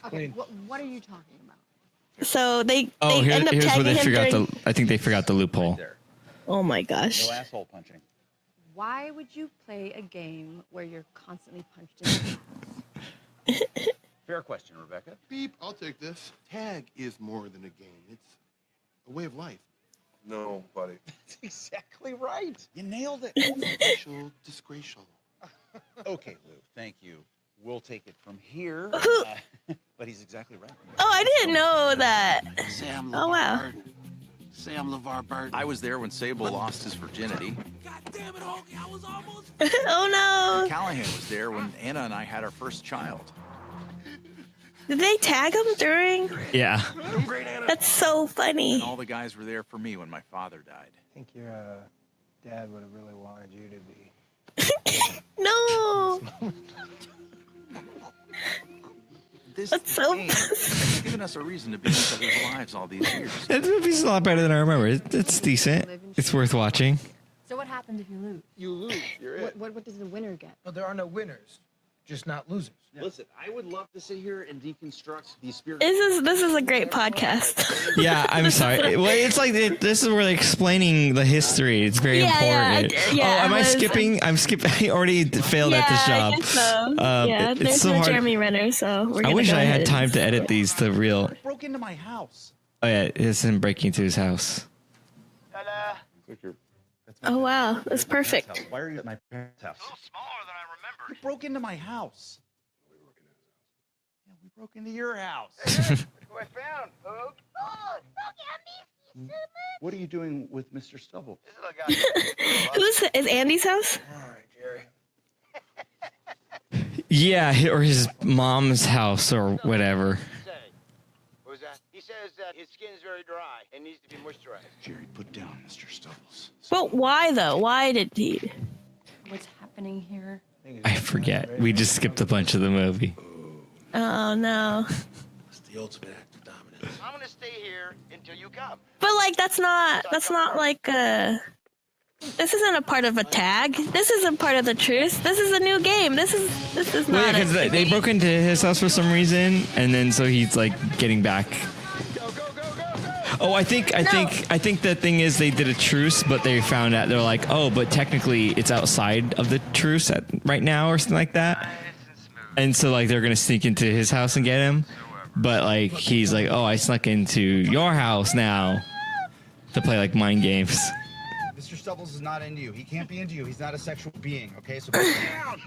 [SPEAKER 6] Okay, what are you talking about?
[SPEAKER 2] So they end up
[SPEAKER 1] here's where
[SPEAKER 2] tagging
[SPEAKER 1] they
[SPEAKER 2] him
[SPEAKER 1] figure out
[SPEAKER 2] during...
[SPEAKER 1] I think they forgot the loophole.
[SPEAKER 2] Oh my gosh.
[SPEAKER 5] No asshole punching.
[SPEAKER 6] Why would you play a game where you're constantly punched in the face?
[SPEAKER 5] Fair question, Rebecca.
[SPEAKER 3] Beep, I'll take this. Tag is more than a game. It's a way of life.
[SPEAKER 9] No, buddy.
[SPEAKER 5] That's exactly right. You nailed it.
[SPEAKER 3] Disgraceful, disgraceful.
[SPEAKER 5] Okay, Lou, thank you. We'll take it from here. But he's exactly right.
[SPEAKER 2] Oh, I didn't know that.
[SPEAKER 10] Sam
[SPEAKER 2] Oh, wow.
[SPEAKER 10] Sam LeVar Burton.
[SPEAKER 5] I was there when Sable lost his virginity.
[SPEAKER 10] God damn it, Hoagie, I was almost...
[SPEAKER 2] Oh, no.
[SPEAKER 5] Callahan was there when Anna and I had our first child.
[SPEAKER 2] Did they tag him during?
[SPEAKER 1] Yeah.
[SPEAKER 2] That's so funny.
[SPEAKER 5] And all the guys were there for me when my father died.
[SPEAKER 11] I think your dad would have really wanted you to be.
[SPEAKER 2] No.
[SPEAKER 5] That's
[SPEAKER 2] so
[SPEAKER 5] it's given us a reason to be in each other's lives all these years.
[SPEAKER 1] That movie's a lot better than I remember. It's decent. It's worth watching.
[SPEAKER 6] So what happens if you lose?
[SPEAKER 7] You lose. You're it.
[SPEAKER 6] What does the winner get?
[SPEAKER 11] No, there are no winners, just not losers.
[SPEAKER 10] Listen, I would love to sit here and deconstruct the spirit.
[SPEAKER 2] This is a great podcast.
[SPEAKER 1] Yeah, I'm sorry. Well, it's like this is where they're explaining the history. It's very important. Am I skipping? I'm skipping. I already failed at this job.
[SPEAKER 2] I guess so. There's
[SPEAKER 1] so
[SPEAKER 2] no
[SPEAKER 1] hard.
[SPEAKER 2] Jeremy Renner, so we're
[SPEAKER 1] I wish I had time to
[SPEAKER 2] skip
[SPEAKER 1] edit
[SPEAKER 2] it.
[SPEAKER 1] these to real.
[SPEAKER 5] Broke into my house.
[SPEAKER 1] Oh yeah, it's him breaking into his house.
[SPEAKER 2] Oh wow, that's perfect.
[SPEAKER 5] Why are you at my parents' house? A little smaller than I remember. You broke into my house. Yeah, we broke into your house.
[SPEAKER 10] What I found, Pogue. Oh, look at me.
[SPEAKER 5] What are you doing with Mr. Stubble?
[SPEAKER 2] Is Andy's house?
[SPEAKER 11] All right, Jerry.
[SPEAKER 1] Yeah, or his mom's house or whatever.
[SPEAKER 10] What was that? He says that his skin is very dry and needs to be moisturized.
[SPEAKER 5] Jerry, put down Mr. Stubbles.
[SPEAKER 2] But why though? Why did he?
[SPEAKER 6] What's happening here?
[SPEAKER 1] I forget. We just skipped a bunch of the movie.
[SPEAKER 2] Oh no.
[SPEAKER 8] It's the ultimate act of dominance.
[SPEAKER 10] I'm gonna stay here until you come.
[SPEAKER 2] But like that's not like this isn't a part of a tag. This isn't part of the truce. This is a new game. This is
[SPEAKER 1] Well,
[SPEAKER 2] not.
[SPEAKER 1] yeah, because they broke into his house for some reason, and then so he's like getting back. Oh, I think the thing is they did a truce, but they found out they're like, oh, but technically it's outside of the truce right now or something like that, and so like they're gonna sneak into his house and get him, but like he's like, oh, I snuck into your house now to play like mind games.
[SPEAKER 12] Mr. Stubbles is not into you. He can't be into you. He's not a sexual being, okay? So put him down.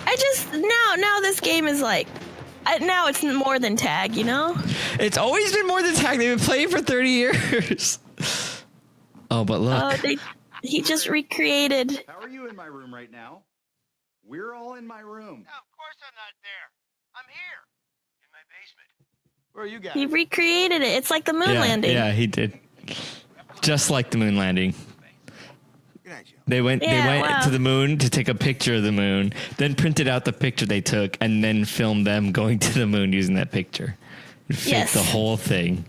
[SPEAKER 2] I just now this game is like. Now it's more than tag, you know?
[SPEAKER 1] It's always been more than tag. They've been playing for 30 years. Oh, but look.
[SPEAKER 2] Oh, he just recreated.
[SPEAKER 5] How are you in my room right now? We're all in my room.
[SPEAKER 10] No, of course I'm not there. I'm here. In my basement. Where are you guys?
[SPEAKER 2] He recreated it. It's like the moon landing.
[SPEAKER 1] Yeah, he did. Just like the moon landing. They went to the moon to take a picture of the moon, then printed out the picture they took, and then filmed them going to the moon using that picture. Faked the whole thing.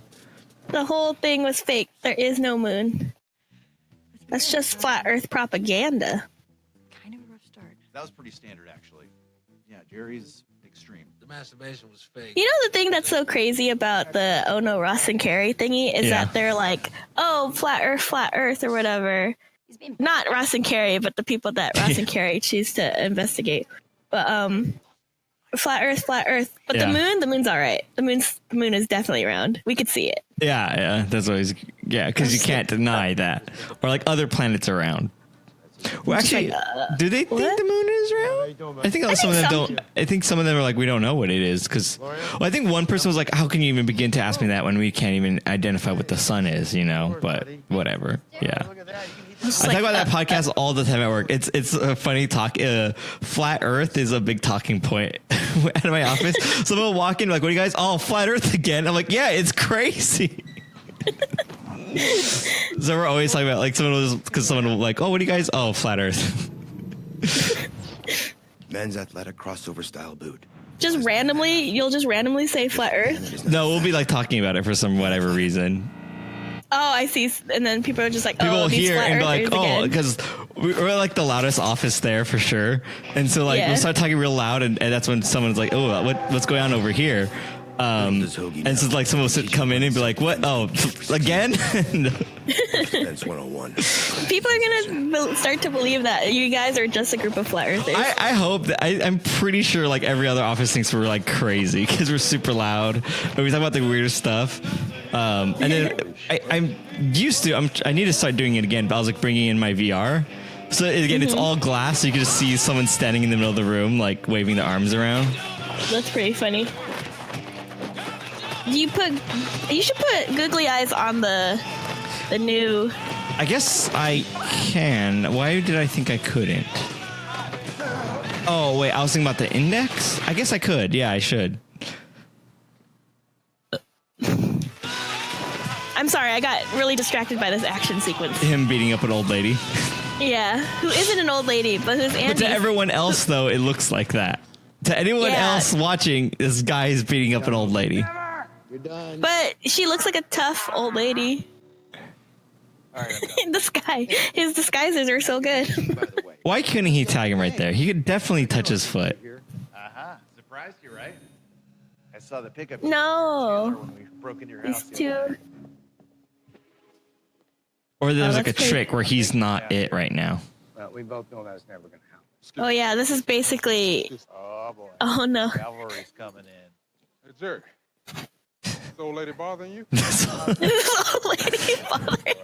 [SPEAKER 2] The whole thing was fake. There is no moon. That's just flat Earth propaganda.
[SPEAKER 6] Kind of a rough start.
[SPEAKER 5] That was pretty standard, actually. Yeah, Jerry's extreme.
[SPEAKER 8] The masturbation was fake.
[SPEAKER 2] You know the thing that's so crazy about the Oh No Ross and Carrie thingy is that they're like, oh, flat Earth or whatever. Not Ross and Carrie, but the people that Ross and Carrie choose to investigate. But flat Earth. But the moon's all right. The moon is definitely round. We could see it.
[SPEAKER 1] Yeah, that's always because you can't deny that. Or like other planets around. Well, actually, do they think the moon is round? I think some of them don't. I think some of them are like, we don't know what it is because. Well, I think one person was like, how can you even begin to ask me that when we can't even identify what the sun is? You know, but whatever. Yeah. I talk about that podcast all the time at work. It's a funny talk. Flat Earth is a big talking point at my office. Someone will walk in like, what are you guys? Oh, flat Earth again. I'm like, yeah, it's crazy. So we're always talking about like someone will like, oh, what are you guys? Oh, flat Earth.
[SPEAKER 3] Men's athletic crossover style boot.
[SPEAKER 2] You'll just randomly say flat Earth?
[SPEAKER 1] No, we'll be like talking about it for some whatever reason.
[SPEAKER 2] Oh, I see. And then people are just like,
[SPEAKER 1] people
[SPEAKER 2] oh, these
[SPEAKER 1] hear
[SPEAKER 2] flat
[SPEAKER 1] and be like,
[SPEAKER 2] earthers
[SPEAKER 1] oh,
[SPEAKER 2] again.
[SPEAKER 1] because we're like the loudest office there for sure. And so like we'll start talking real loud, and that's when someone's like, oh, what's going on over here? And so like someone will come in and be like, what? Oh, again?
[SPEAKER 3] That's 101.
[SPEAKER 2] People are gonna start to believe that you guys are just a group of flat earthers.
[SPEAKER 1] I hope that I'm pretty sure like every other office thinks we're like crazy because we're super loud. But we talk about the weirdest stuff. And then I'm used to. I need to start doing it again. But I was like bringing in my VR. So again, it's all glass. So you can just see someone standing in the middle of the room, like waving their arms around.
[SPEAKER 2] That's pretty funny. You should put googly eyes on the new.
[SPEAKER 1] I guess I can. Why did I think I couldn't? Oh wait, I was thinking about the index. I guess I could. Yeah, I should.
[SPEAKER 2] I'm sorry, I got really distracted by this action sequence.
[SPEAKER 1] Him beating up an old lady.
[SPEAKER 2] Yeah, who isn't an old lady, but who's Andy.
[SPEAKER 1] But to everyone else, though, it looks like that. To anyone else watching, this guy is beating up an old lady.
[SPEAKER 11] You're done.
[SPEAKER 2] But she looks like a tough old lady.
[SPEAKER 5] All right,
[SPEAKER 2] his disguises are so good.
[SPEAKER 1] Why couldn't he tag him right there? He could definitely touch his foot.
[SPEAKER 5] Surprised you, right? I saw the pickup.
[SPEAKER 2] No.
[SPEAKER 5] When we broke into your house.
[SPEAKER 2] He's too.
[SPEAKER 1] Or there's like a trick where he's not it right now.
[SPEAKER 11] Well, we both know that's never going to happen.
[SPEAKER 2] Oh yeah, this is basically.
[SPEAKER 5] Oh boy.
[SPEAKER 2] Oh no.
[SPEAKER 5] Cavalry's coming in.
[SPEAKER 9] Hey, Jerry. Is the old lady bothering you?
[SPEAKER 2] Old lady bothering.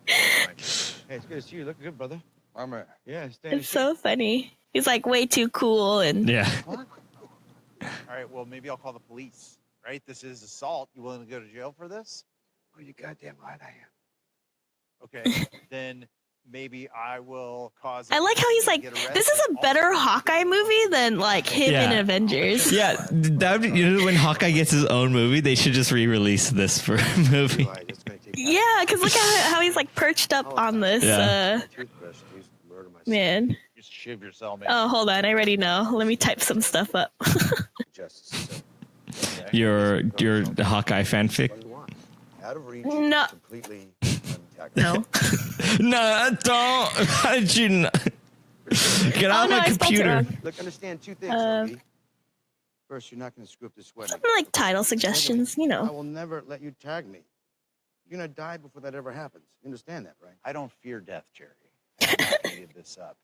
[SPEAKER 12] Hey, it's good to see you. Looking good, brother.
[SPEAKER 9] I'm at.
[SPEAKER 12] Yeah,
[SPEAKER 2] It's so funny. He's like way too cool and.
[SPEAKER 1] Yeah.
[SPEAKER 5] All right, well, maybe I'll call the police, right? This is assault. You willing to go to jail for this?
[SPEAKER 11] Oh, you goddamn right I am.
[SPEAKER 5] Okay, then maybe I will cause...
[SPEAKER 2] I like how he's like, this is a better Hawkeye movie than like him in Avengers.
[SPEAKER 1] Yeah, that would, when Hawkeye gets his own movie, they should just re-release this for a movie.
[SPEAKER 2] Yeah, because look at how he's like perched up on this. Man.
[SPEAKER 5] Just shiv yourself, man.
[SPEAKER 2] Oh, hold on. I already know. Let me type some stuff up.
[SPEAKER 1] Your Hawkeye fanfic?
[SPEAKER 2] No. No.
[SPEAKER 12] No,
[SPEAKER 1] don't. How did you not? Get out of my computer.
[SPEAKER 12] Look, understand two things, Ogie. First, you're not going to screw up this wedding.
[SPEAKER 2] Something like title suggestions, you know.
[SPEAKER 12] I will never let you tag me. You're going to die before that ever happens. You understand that, right?
[SPEAKER 5] I don't fear death, Jerry. I made this up.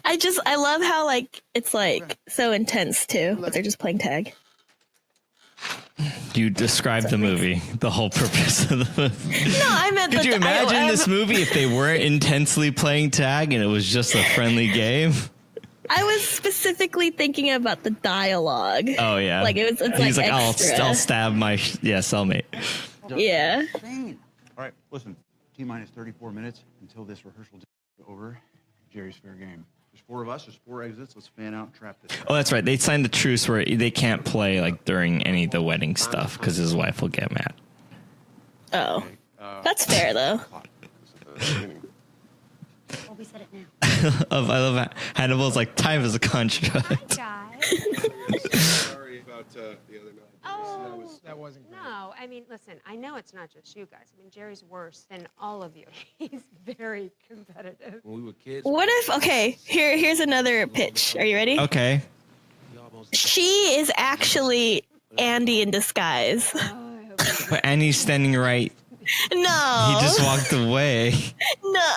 [SPEAKER 2] I love how like it's like so intense too, but they're just playing tag.
[SPEAKER 1] You described the movie, the whole purpose of the movie.
[SPEAKER 2] No, I meant.
[SPEAKER 1] Could you imagine this movie if they weren't intensely playing tag and it was just a friendly game?
[SPEAKER 2] I was specifically thinking about the dialogue.
[SPEAKER 1] Oh yeah,
[SPEAKER 2] like it's
[SPEAKER 1] He's like
[SPEAKER 2] extra.
[SPEAKER 1] I'll stab my cellmate.
[SPEAKER 2] Yeah.
[SPEAKER 5] All right, listen. T-minus 34 minutes until this rehearsal is over. Jerry's fair game. There's 4 of us. There's 4 exits. Let's fan out and trap this.
[SPEAKER 1] Oh, that's right. They signed the truce where they can't play like during any of the wedding stuff because his wife will get mad.
[SPEAKER 2] Oh, that's fair though.
[SPEAKER 6] Well, we said it now.
[SPEAKER 1] I love Hannibal's like time is a contract.
[SPEAKER 9] Sorry about the other night.
[SPEAKER 6] Oh,
[SPEAKER 11] That wasn't great.
[SPEAKER 13] No, I mean, listen, I know it's not just you guys. I mean, Jerry's worse than all of you. He's very competitive.
[SPEAKER 8] When we were kids.
[SPEAKER 2] What if? Okay, here's another pitch. Are you ready?
[SPEAKER 1] Okay.
[SPEAKER 2] She is actually Andy in disguise.
[SPEAKER 1] But Annie's standing right.
[SPEAKER 2] No.
[SPEAKER 1] He just walked away.
[SPEAKER 2] No.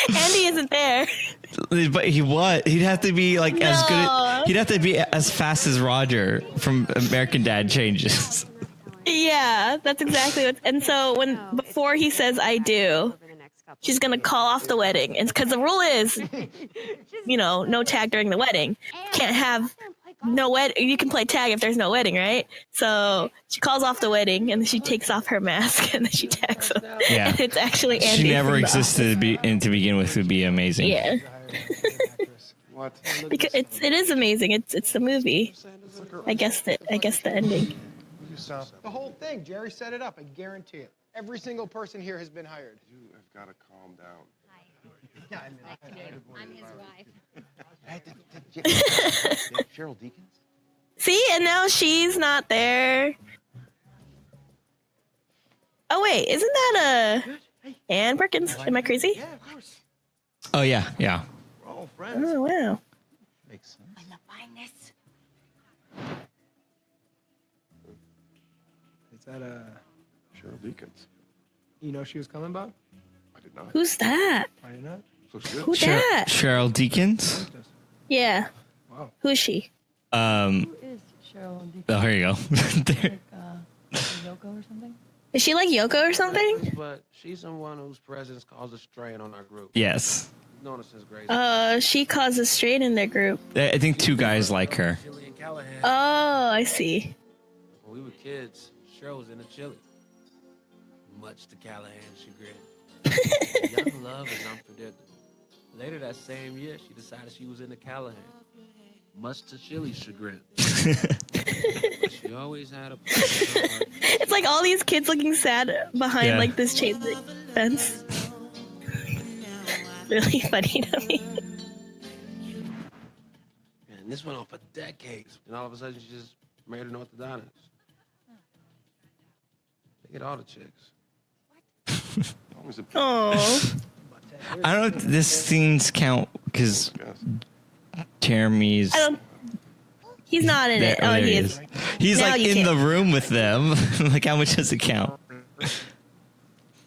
[SPEAKER 2] Andy isn't there.
[SPEAKER 1] But he what? He'd have to be like as good. He'd have to be as fast as Roger from American Dad Changes.
[SPEAKER 2] Yeah, that's exactly what. And so before he says "I do," she's gonna call off the wedding, and because the rule is, no tag during the wedding. Can't have no wedding. You can play tag if there's no wedding, right? So she calls off the wedding, and then she takes off her mask, and then she tags him.
[SPEAKER 1] Yeah,
[SPEAKER 2] and it's actually Andy.
[SPEAKER 1] She never existed to begin with. Would be amazing.
[SPEAKER 2] Yeah.
[SPEAKER 3] What?
[SPEAKER 2] Because it is amazing. It's the movie. I guess the ending.
[SPEAKER 11] The whole thing. Jerry set it up. I guarantee it. Every single person here has been hired.
[SPEAKER 3] You have got to calm down.
[SPEAKER 11] Yeah,
[SPEAKER 6] I'm his wife.
[SPEAKER 10] Cheryl Deakins?
[SPEAKER 2] See, and now she's not there. Oh wait, isn't that Ann Perkins? Am I crazy?
[SPEAKER 10] Yeah, of course.
[SPEAKER 1] Oh yeah.
[SPEAKER 10] We're all friends.
[SPEAKER 2] Oh wow.
[SPEAKER 10] Makes sense.
[SPEAKER 6] I'm the finest.
[SPEAKER 11] Is that
[SPEAKER 3] Cheryl Deakins.
[SPEAKER 11] you know she was coming, Bob?
[SPEAKER 3] I did not.
[SPEAKER 2] Who's that?
[SPEAKER 11] I did not.
[SPEAKER 3] So good.
[SPEAKER 2] Who's that?
[SPEAKER 1] Cheryl Deakins.
[SPEAKER 2] Yeah.
[SPEAKER 11] Wow.
[SPEAKER 2] Who is she?
[SPEAKER 6] Who is Cheryl Deakins?
[SPEAKER 1] Oh, here you go. There.
[SPEAKER 6] Yoko or something?
[SPEAKER 2] Is she like Yoko or something?
[SPEAKER 8] But she's someone whose presence caused a strain on our group.
[SPEAKER 1] Yes.
[SPEAKER 8] Known us as Grace.
[SPEAKER 2] She causes strain in their group.
[SPEAKER 1] I think 2 guys like her.
[SPEAKER 8] Chili and Callahan.
[SPEAKER 2] Oh, I see.
[SPEAKER 8] When we were kids, Cheryl was in a chili. Much to Callahan's chagrin. Young love is unpredictable. Later that same year, she decided she was into Callahan. Much to Chili's chagrin. She always had a place in her heart.
[SPEAKER 2] It's like all these kids looking sad behind like this chain link fence. Really funny to me.
[SPEAKER 8] And this went on for decades. And all of a sudden, she just married an orthodontist. They get all the chicks.
[SPEAKER 2] Oh.
[SPEAKER 1] I don't know if this scenes count because Jeremy's.
[SPEAKER 2] He's not in it. Oh, he is.
[SPEAKER 1] He's
[SPEAKER 2] Now
[SPEAKER 1] like
[SPEAKER 2] you
[SPEAKER 1] in
[SPEAKER 2] can't.
[SPEAKER 1] the room with them. Like, how much does it count?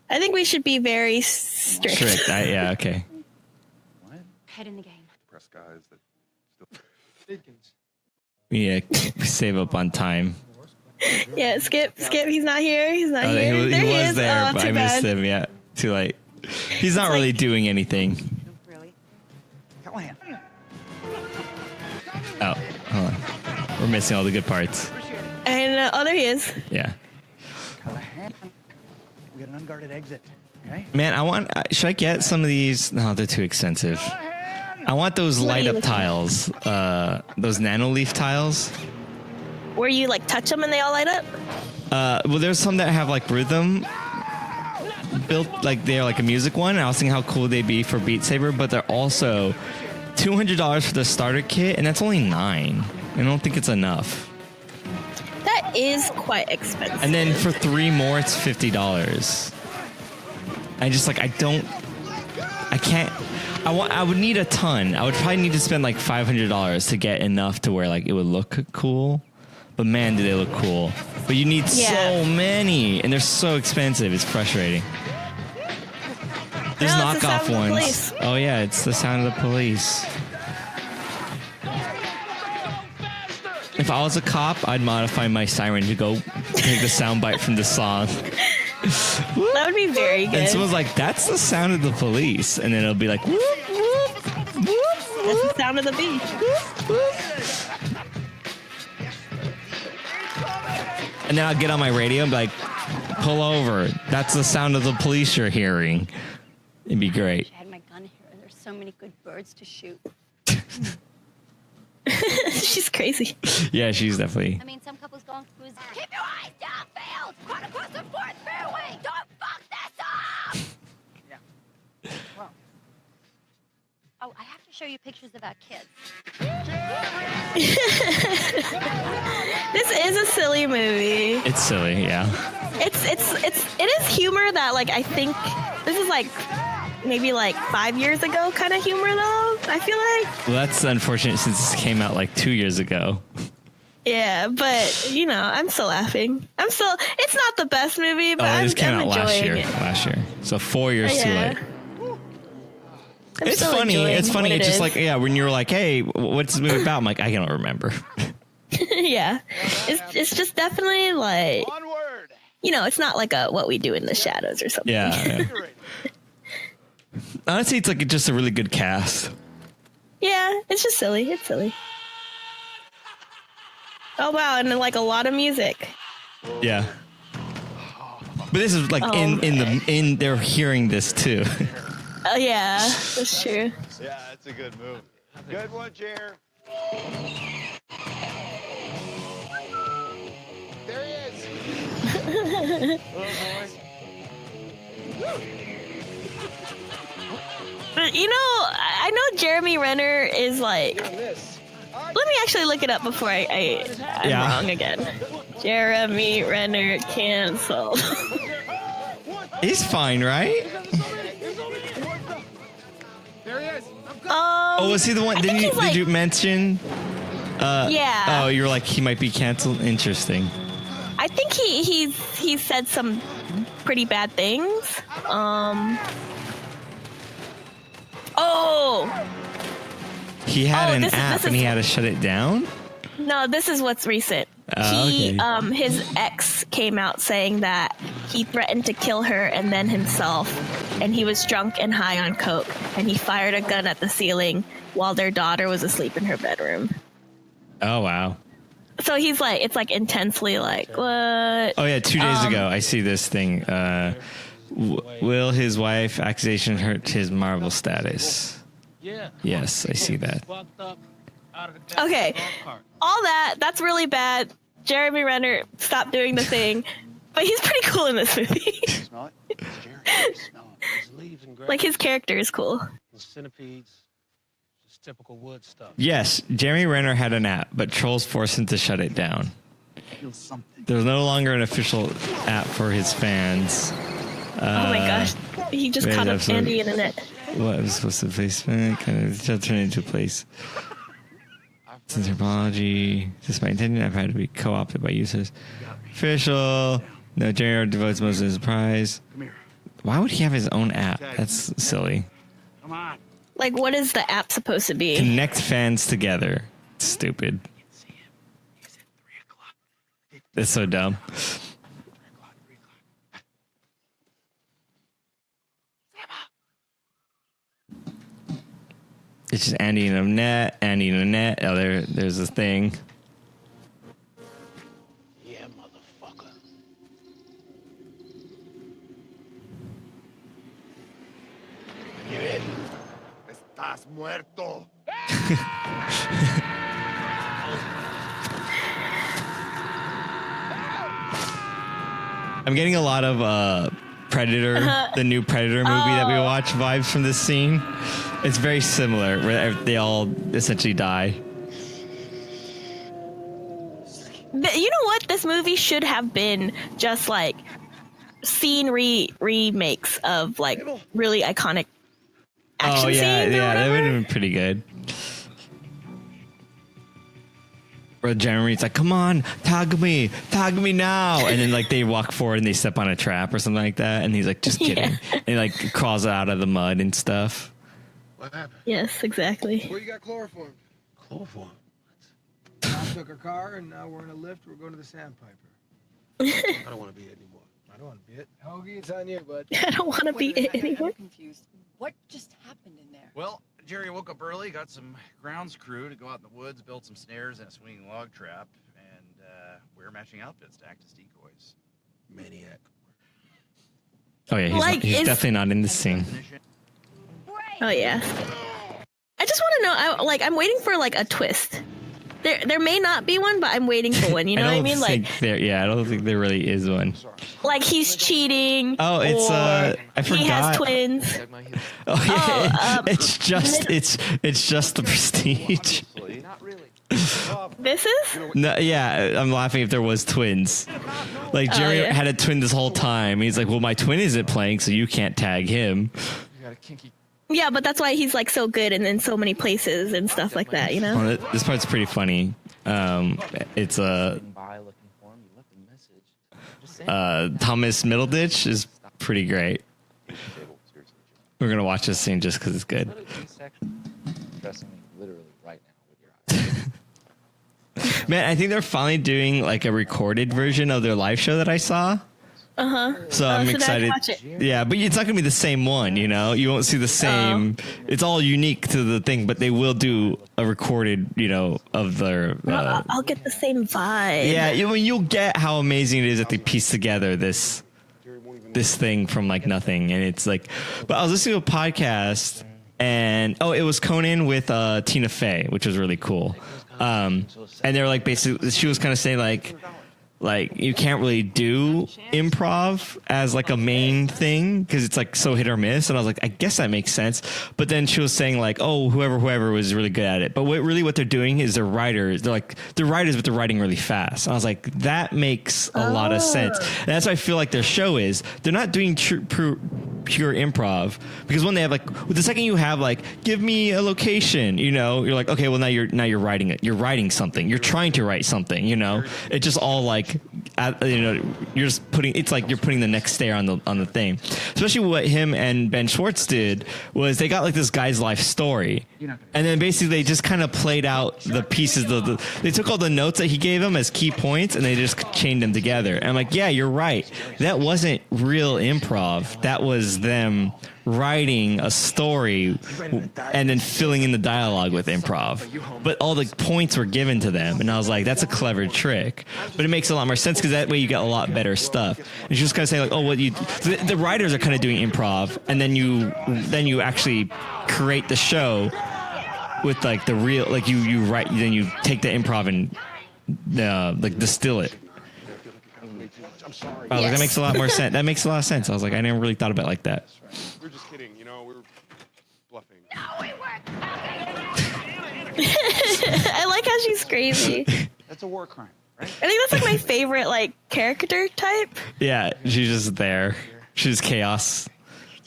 [SPEAKER 2] I think we should be very strict.
[SPEAKER 1] Yeah, okay.
[SPEAKER 6] Head in the game.
[SPEAKER 3] Press guys that still.
[SPEAKER 11] Deakins.
[SPEAKER 1] Yeah, save up on time.
[SPEAKER 2] Yeah, Skip. He's not here. He's not
[SPEAKER 1] Oh,
[SPEAKER 2] here.
[SPEAKER 1] he
[SPEAKER 2] There
[SPEAKER 1] was
[SPEAKER 2] is.
[SPEAKER 1] there,
[SPEAKER 2] Oh,
[SPEAKER 1] but
[SPEAKER 2] too
[SPEAKER 1] I missed
[SPEAKER 2] bad.
[SPEAKER 1] him. Yeah, too late. He's not really doing anything.
[SPEAKER 6] Really?
[SPEAKER 10] Callahan.
[SPEAKER 1] Oh, hold on. We're missing all the good parts.
[SPEAKER 2] And there he is.
[SPEAKER 1] Yeah.
[SPEAKER 10] Callahan. We got an unguarded exit. Okay?
[SPEAKER 1] Man, should I get some of these? No, they're too expensive. I want those
[SPEAKER 2] What are
[SPEAKER 1] light
[SPEAKER 2] you
[SPEAKER 1] up
[SPEAKER 2] looking at?
[SPEAKER 1] tiles. Those nano leaf tiles.
[SPEAKER 2] Where you like touch them and they all light up?
[SPEAKER 1] Well, there's some that have like rhythm built, like they're like a music one. I was thinking how cool they'd be for Beat Saber, but they're also $200 for the starter kit, and that's only 9. I don't think it's enough.
[SPEAKER 2] That is quite expensive.
[SPEAKER 1] And then for 3 more, it's $50. I just like I can't. I would need a ton. I would probably need to spend like $500 to get enough to where like it would look cool. But man, do they look cool. But you need so many, and they're so expensive. It's frustrating. There's
[SPEAKER 2] No, it's the
[SPEAKER 1] knockoff
[SPEAKER 2] sound of the
[SPEAKER 1] ones.
[SPEAKER 2] police.
[SPEAKER 1] Oh yeah, it's the sound of the police. If I was a cop, I'd modify my siren to go take the soundbite from the song.
[SPEAKER 2] That would be very good.
[SPEAKER 1] And someone's like, "That's the sound of the police," and then it'll be like, "Whoop whoop whoop."
[SPEAKER 2] That's the sound of the beach.
[SPEAKER 1] And then I'll get on my radio and be like, "Pull over. That's the sound of the police you're hearing." It'd be great.
[SPEAKER 6] I had my gun here. They're so many good birds to shoot.
[SPEAKER 2] She's crazy.
[SPEAKER 1] Yeah, she's definitely.
[SPEAKER 6] I mean, some couples go on cruises. Keep your eyes downfield! Run across the fourth fairway! Don't fuck this up! Yeah. Well. Oh, I have to show you pictures of our kids.
[SPEAKER 2] This is a silly movie.
[SPEAKER 1] It's silly, yeah.
[SPEAKER 2] It is humor that like I think this is like maybe like 5 years ago kind of humor though. I feel like.
[SPEAKER 1] Well, that's unfortunate since this came out like 2 years ago.
[SPEAKER 2] Yeah, but you know, I'm still laughing. It's not the best movie, but
[SPEAKER 1] it just came out
[SPEAKER 2] last year.
[SPEAKER 1] Last year, so 4 years too late. It's funny. It's funny. It's just like, yeah, when you're like, hey, what's this movie about? I'm like, I can't remember.
[SPEAKER 2] Yeah. It's just definitely like, you know, it's not like a What We Do in the Shadows or something.
[SPEAKER 1] Yeah. Honestly, it's like just a really good cast.
[SPEAKER 2] Yeah, it's just silly. It's silly. Oh, wow. And like a lot of music.
[SPEAKER 1] Yeah. But this is like they're hearing this too.
[SPEAKER 2] Oh, yeah, that's true.
[SPEAKER 10] Yeah, that's a good move. Good one, Jer. There he is.
[SPEAKER 2] But you know, I know Jeremy Renner is like. Let me actually look it up before I'm wrong again. Jeremy Renner canceled.
[SPEAKER 1] He's fine, right?
[SPEAKER 9] There he is.
[SPEAKER 1] Was he the one? Did you mention?
[SPEAKER 2] Yeah.
[SPEAKER 1] Oh, you're like he might be canceled. Interesting.
[SPEAKER 2] I think he said some pretty bad things.
[SPEAKER 1] He had an app and he had to shut it down.
[SPEAKER 2] No, this is what's recent. His ex came out saying that he threatened to kill her and then himself, and he was drunk and high on coke, and he fired a gun at the ceiling while their daughter was asleep in her bedroom.
[SPEAKER 1] Oh wow.
[SPEAKER 2] So he's like, it's like intensely like, what?
[SPEAKER 1] Oh yeah, 2 days ago I see this thing. Will his wife accusation hurt his Marvel status? Yes, I see that.
[SPEAKER 2] Okay, all that's really bad. Jeremy Renner, stop doing the thing. But he's pretty cool in this movie.
[SPEAKER 8] Smell it? It's Jerry. Smell it. It's leaves and grass.
[SPEAKER 2] Like his character is cool.
[SPEAKER 8] Centipedes. Just typical wood stuff.
[SPEAKER 1] Yes, Jeremy Renner had an app, but trolls forced him to shut it down. There's no longer an official app for his fans.
[SPEAKER 2] Oh my gosh. He just caught up Andy in a net.
[SPEAKER 1] What was supposed to place? Kind of turn into a place. Since herbology, despite intending, I've had to be co-opted by users. Official. No, Jerry devotes most of his prize. Why would he have his own app? That's silly.
[SPEAKER 8] Come on.
[SPEAKER 2] Like, what is the app supposed to be?
[SPEAKER 1] Connect fans together. Stupid. That's so dumb. It's just Andy and Annette. Andy and Annette. Oh, there's this thing.
[SPEAKER 8] Yeah, motherfucker.
[SPEAKER 10] Bien. Estás muerto.
[SPEAKER 1] I'm getting a lot of Predator, the new Predator movie that we watched vibes from this scene. It's very similar, where they all essentially die.
[SPEAKER 2] You know what? This movie should have been just like scene remakes of like really iconic action scenes.
[SPEAKER 1] Yeah, that would have been pretty good. Where Jeremy's like, come on, tag me now. And then like they walk forward and they step on a trap or something like that. And he's like, just kidding. Yeah. And he like crawls out of the mud and stuff.
[SPEAKER 11] What happened?
[SPEAKER 2] Yes, exactly.
[SPEAKER 11] Where you got chloroformed?
[SPEAKER 8] Chloroform?
[SPEAKER 11] Mom took her car and now we're in a lift. We're going to the Sandpiper.
[SPEAKER 8] I don't want to be it anymore.
[SPEAKER 11] I don't want to be it. Hoagie, it's on you, bud.
[SPEAKER 2] I don't want to be it anymore.
[SPEAKER 6] I'm confused. What just happened in there?
[SPEAKER 5] Well, Jerry woke up early, got some grounds crew to go out in the woods, build some snares and a swinging log trap, and wear matching outfits to act as decoys.
[SPEAKER 8] Maniac.
[SPEAKER 1] Oh yeah, he's definitely not in this scene.
[SPEAKER 6] Great!
[SPEAKER 2] Oh yeah. I just want to know. I'm waiting for like a twist. There may not be one, but I'm waiting for one. You know what I mean? Like,
[SPEAKER 1] I don't think there really is one.
[SPEAKER 2] Like he's cheating.
[SPEAKER 1] Oh, it's I forgot.
[SPEAKER 2] He has twins.
[SPEAKER 1] Oh yeah, it's just the Prestige.
[SPEAKER 8] Not really.
[SPEAKER 2] This is?
[SPEAKER 1] No, yeah, I'm laughing if there was twins. Like Jerry had a twin this whole time. He's like, well, my twin isn't playing, so you can't tag him.
[SPEAKER 8] You got a kinky.
[SPEAKER 2] Yeah, but that's why he's like so good and in so many places and stuff like that, you know?
[SPEAKER 1] Well, this part's pretty funny. It's Thomas Middleditch is pretty great. We're gonna watch this scene just because it's good. Man, I think they're finally doing like a recorded version of their live show that I saw. So I'm excited. Yeah, but it's not gonna be the same one, you know. You won't see the same. It's all unique to the thing, but they will do a recorded, you know, of their.
[SPEAKER 2] I'll get the same vibe.
[SPEAKER 1] Yeah, you'll get how amazing it is that they piece together this thing from like nothing, and it's like. But I was listening to a podcast, and it was Conan with Tina Fey, which was really cool. And they were like, basically, she was kind of saying like you can't really do improv as like a main thing because it's like so hit or miss. And I was like, I guess that makes sense. But then she was saying like, oh, whoever was really good at it. But what they're doing is they're writers. They're writers, but they're writing really fast. And I was like, that makes a lot of sense. And that's what I feel like their show is. They're not doing pure improv because when they have like the second you have like give me a location, you know, you're like, okay, well now you're writing it. You're writing something. You're trying to write something, you know. It's just all like you know, you're just putting, it's like you're putting the next stair on the thing. Especially what him and Ben Schwartz did was they got like this guy's life story, and then basically they just kind of played out the pieces. They took all the notes that he gave them as key points and they just chained them together. And I'm like, yeah, you're right. That wasn't real improv. That was them writing a story and then filling in the dialogue with improv, but all the points were given to them, and I was like, that's a clever trick, but it makes a lot more sense because that way you get a lot better stuff. And you just kind of say like, oh, what you the writers are kind of doing improv, and then you actually create the show with like the real, like you write, then you take the improv and like distill it. I was like, that makes a lot more sense. That makes a lot of sense. I was like, I never really thought about it like that.
[SPEAKER 9] We're just kidding, you know, we were bluffing.
[SPEAKER 6] No, we weren't.
[SPEAKER 2] I like how she's crazy.
[SPEAKER 12] That's a war crime, right?
[SPEAKER 2] I think that's like my favorite like character type.
[SPEAKER 1] Yeah, she's just there. She's chaos.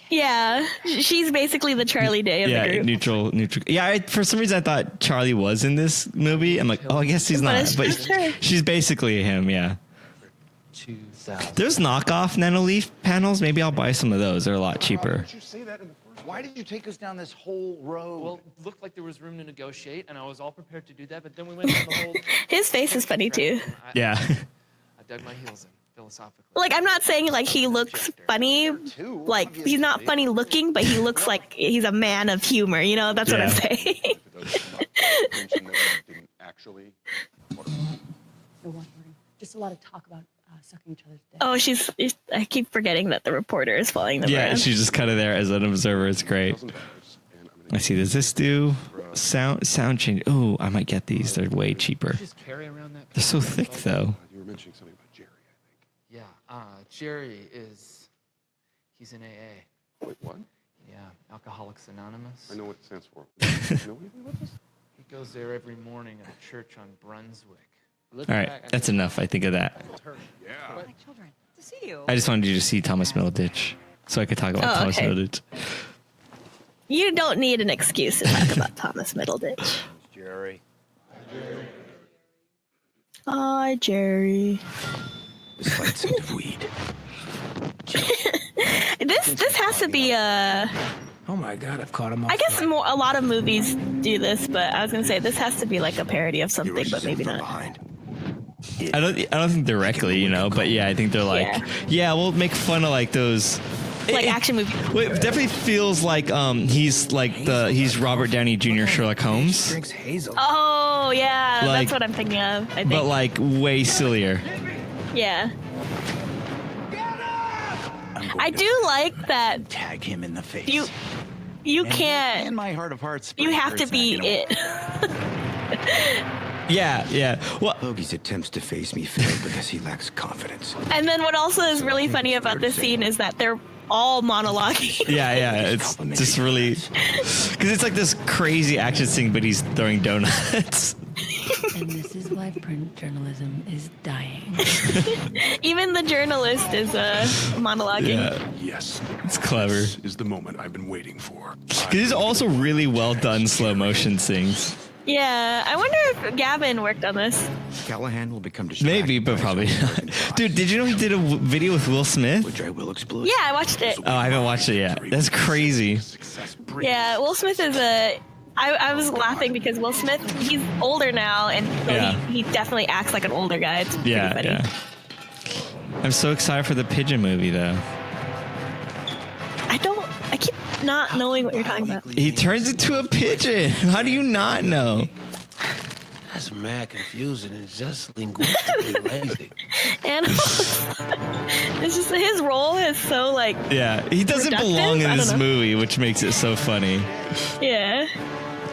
[SPEAKER 2] Yeah, she's basically the Charlie Day of the group. Neutral.
[SPEAKER 1] Yeah, for some reason I thought Charlie was in this movie. I'm like, oh, I guess he's not. But she's basically him, yeah. There's knockoff Nanoleaf panels. Maybe I'll buy some of those. They're a lot cheaper.
[SPEAKER 12] Why did you take us down this whole road?
[SPEAKER 8] Well, it looked like there was room to negotiate, and I was all prepared to do that, but then we went down the whole...
[SPEAKER 2] His face is funny, too.
[SPEAKER 1] Yeah.
[SPEAKER 8] I dug my heels in, philosophically.
[SPEAKER 2] Like, I'm not saying, like, he looks funny. Like, he's not funny looking, but he looks like he's a man of humor, you know? That's what I'm saying.
[SPEAKER 3] Actually...
[SPEAKER 14] Just a lot of talk about sucking each other's dick.
[SPEAKER 2] Oh, I keep forgetting that the reporter is following them around.
[SPEAKER 1] She's just kind of there as an observer. It's great. I see. Does this do sound change? Oh, I might get these. They're way cheaper. They're so thick, though.
[SPEAKER 3] You were mentioning something about Jerry, I think.
[SPEAKER 8] Yeah, Jerry he's in AA.
[SPEAKER 3] Wait, what?
[SPEAKER 8] Yeah, Alcoholics Anonymous.
[SPEAKER 3] I know what it stands for. Do you know anything about this?
[SPEAKER 8] He goes there every morning at a church on Brunswick.
[SPEAKER 1] All right, that's enough. I think of that.
[SPEAKER 3] Yeah.
[SPEAKER 14] Like children. To see you.
[SPEAKER 1] I just wanted you to see Thomas Middleditch so I could talk about Thomas Middleditch.
[SPEAKER 2] You don't need an excuse to talk about Thomas Middleditch.
[SPEAKER 12] Jerry.
[SPEAKER 2] Hi, Jerry.
[SPEAKER 12] This slight scent of weed.
[SPEAKER 2] This has to be a...
[SPEAKER 15] Oh my God, I've caught him off.
[SPEAKER 2] I guess a lot of movies do this, but I was gonna say this has to be like a parody of something, but maybe not.
[SPEAKER 1] I don't think directly, you know, but yeah, I think they're like, yeah, we'll make fun of like those
[SPEAKER 2] like action movies.
[SPEAKER 1] It definitely feels like he's Robert Downey Jr. Sherlock Holmes.
[SPEAKER 2] Oh yeah,
[SPEAKER 1] like,
[SPEAKER 2] that's what I'm thinking of. I think.
[SPEAKER 1] But like way sillier.
[SPEAKER 2] Yeah. I do like that.
[SPEAKER 12] Tag him in the face.
[SPEAKER 2] You can't.
[SPEAKER 5] In my heart of hearts,
[SPEAKER 2] You have to be it.
[SPEAKER 1] Yeah. Well,
[SPEAKER 16] Hoagie's attempts to face me failed because he lacks confidence.
[SPEAKER 2] And then what also is really funny about this scene is that they're all monologuing.
[SPEAKER 1] Yeah. It's just really because it's like this crazy action scene, but he's throwing donuts.
[SPEAKER 14] And this is why print journalism is dying.
[SPEAKER 2] Even the journalist is monologuing.
[SPEAKER 1] Yeah.
[SPEAKER 3] Yes.
[SPEAKER 1] It's clever.
[SPEAKER 3] This is the moment I've been waiting for.
[SPEAKER 1] Because it's also really well done slow motion things.
[SPEAKER 2] Yeah, I wonder if Gavin worked on this.
[SPEAKER 16] Callahan will become distracted.
[SPEAKER 1] Maybe, but probably not. Dude, did you know he did a video with Will Smith?
[SPEAKER 16] Which I will explode.
[SPEAKER 2] Yeah, I watched it.
[SPEAKER 1] Oh, I haven't watched it yet. That's crazy.
[SPEAKER 2] Yeah, Will Smith is I was laughing because Will Smith, he's older now, and so he definitely acts like an older guy. It's pretty funny.
[SPEAKER 1] Yeah. I'm so excited for the Pigeon movie, though.
[SPEAKER 2] I keep not knowing what you're talking about.
[SPEAKER 1] He turns into a pigeon. How do you not know?
[SPEAKER 8] That's mad confusing and just linguistically lazy.
[SPEAKER 2] And it's just his role is so like.
[SPEAKER 1] Yeah, he doesn't
[SPEAKER 2] reductive?
[SPEAKER 1] belong in
[SPEAKER 2] I don't
[SPEAKER 1] this
[SPEAKER 2] know.
[SPEAKER 1] movie, which makes it so funny.
[SPEAKER 2] Yeah.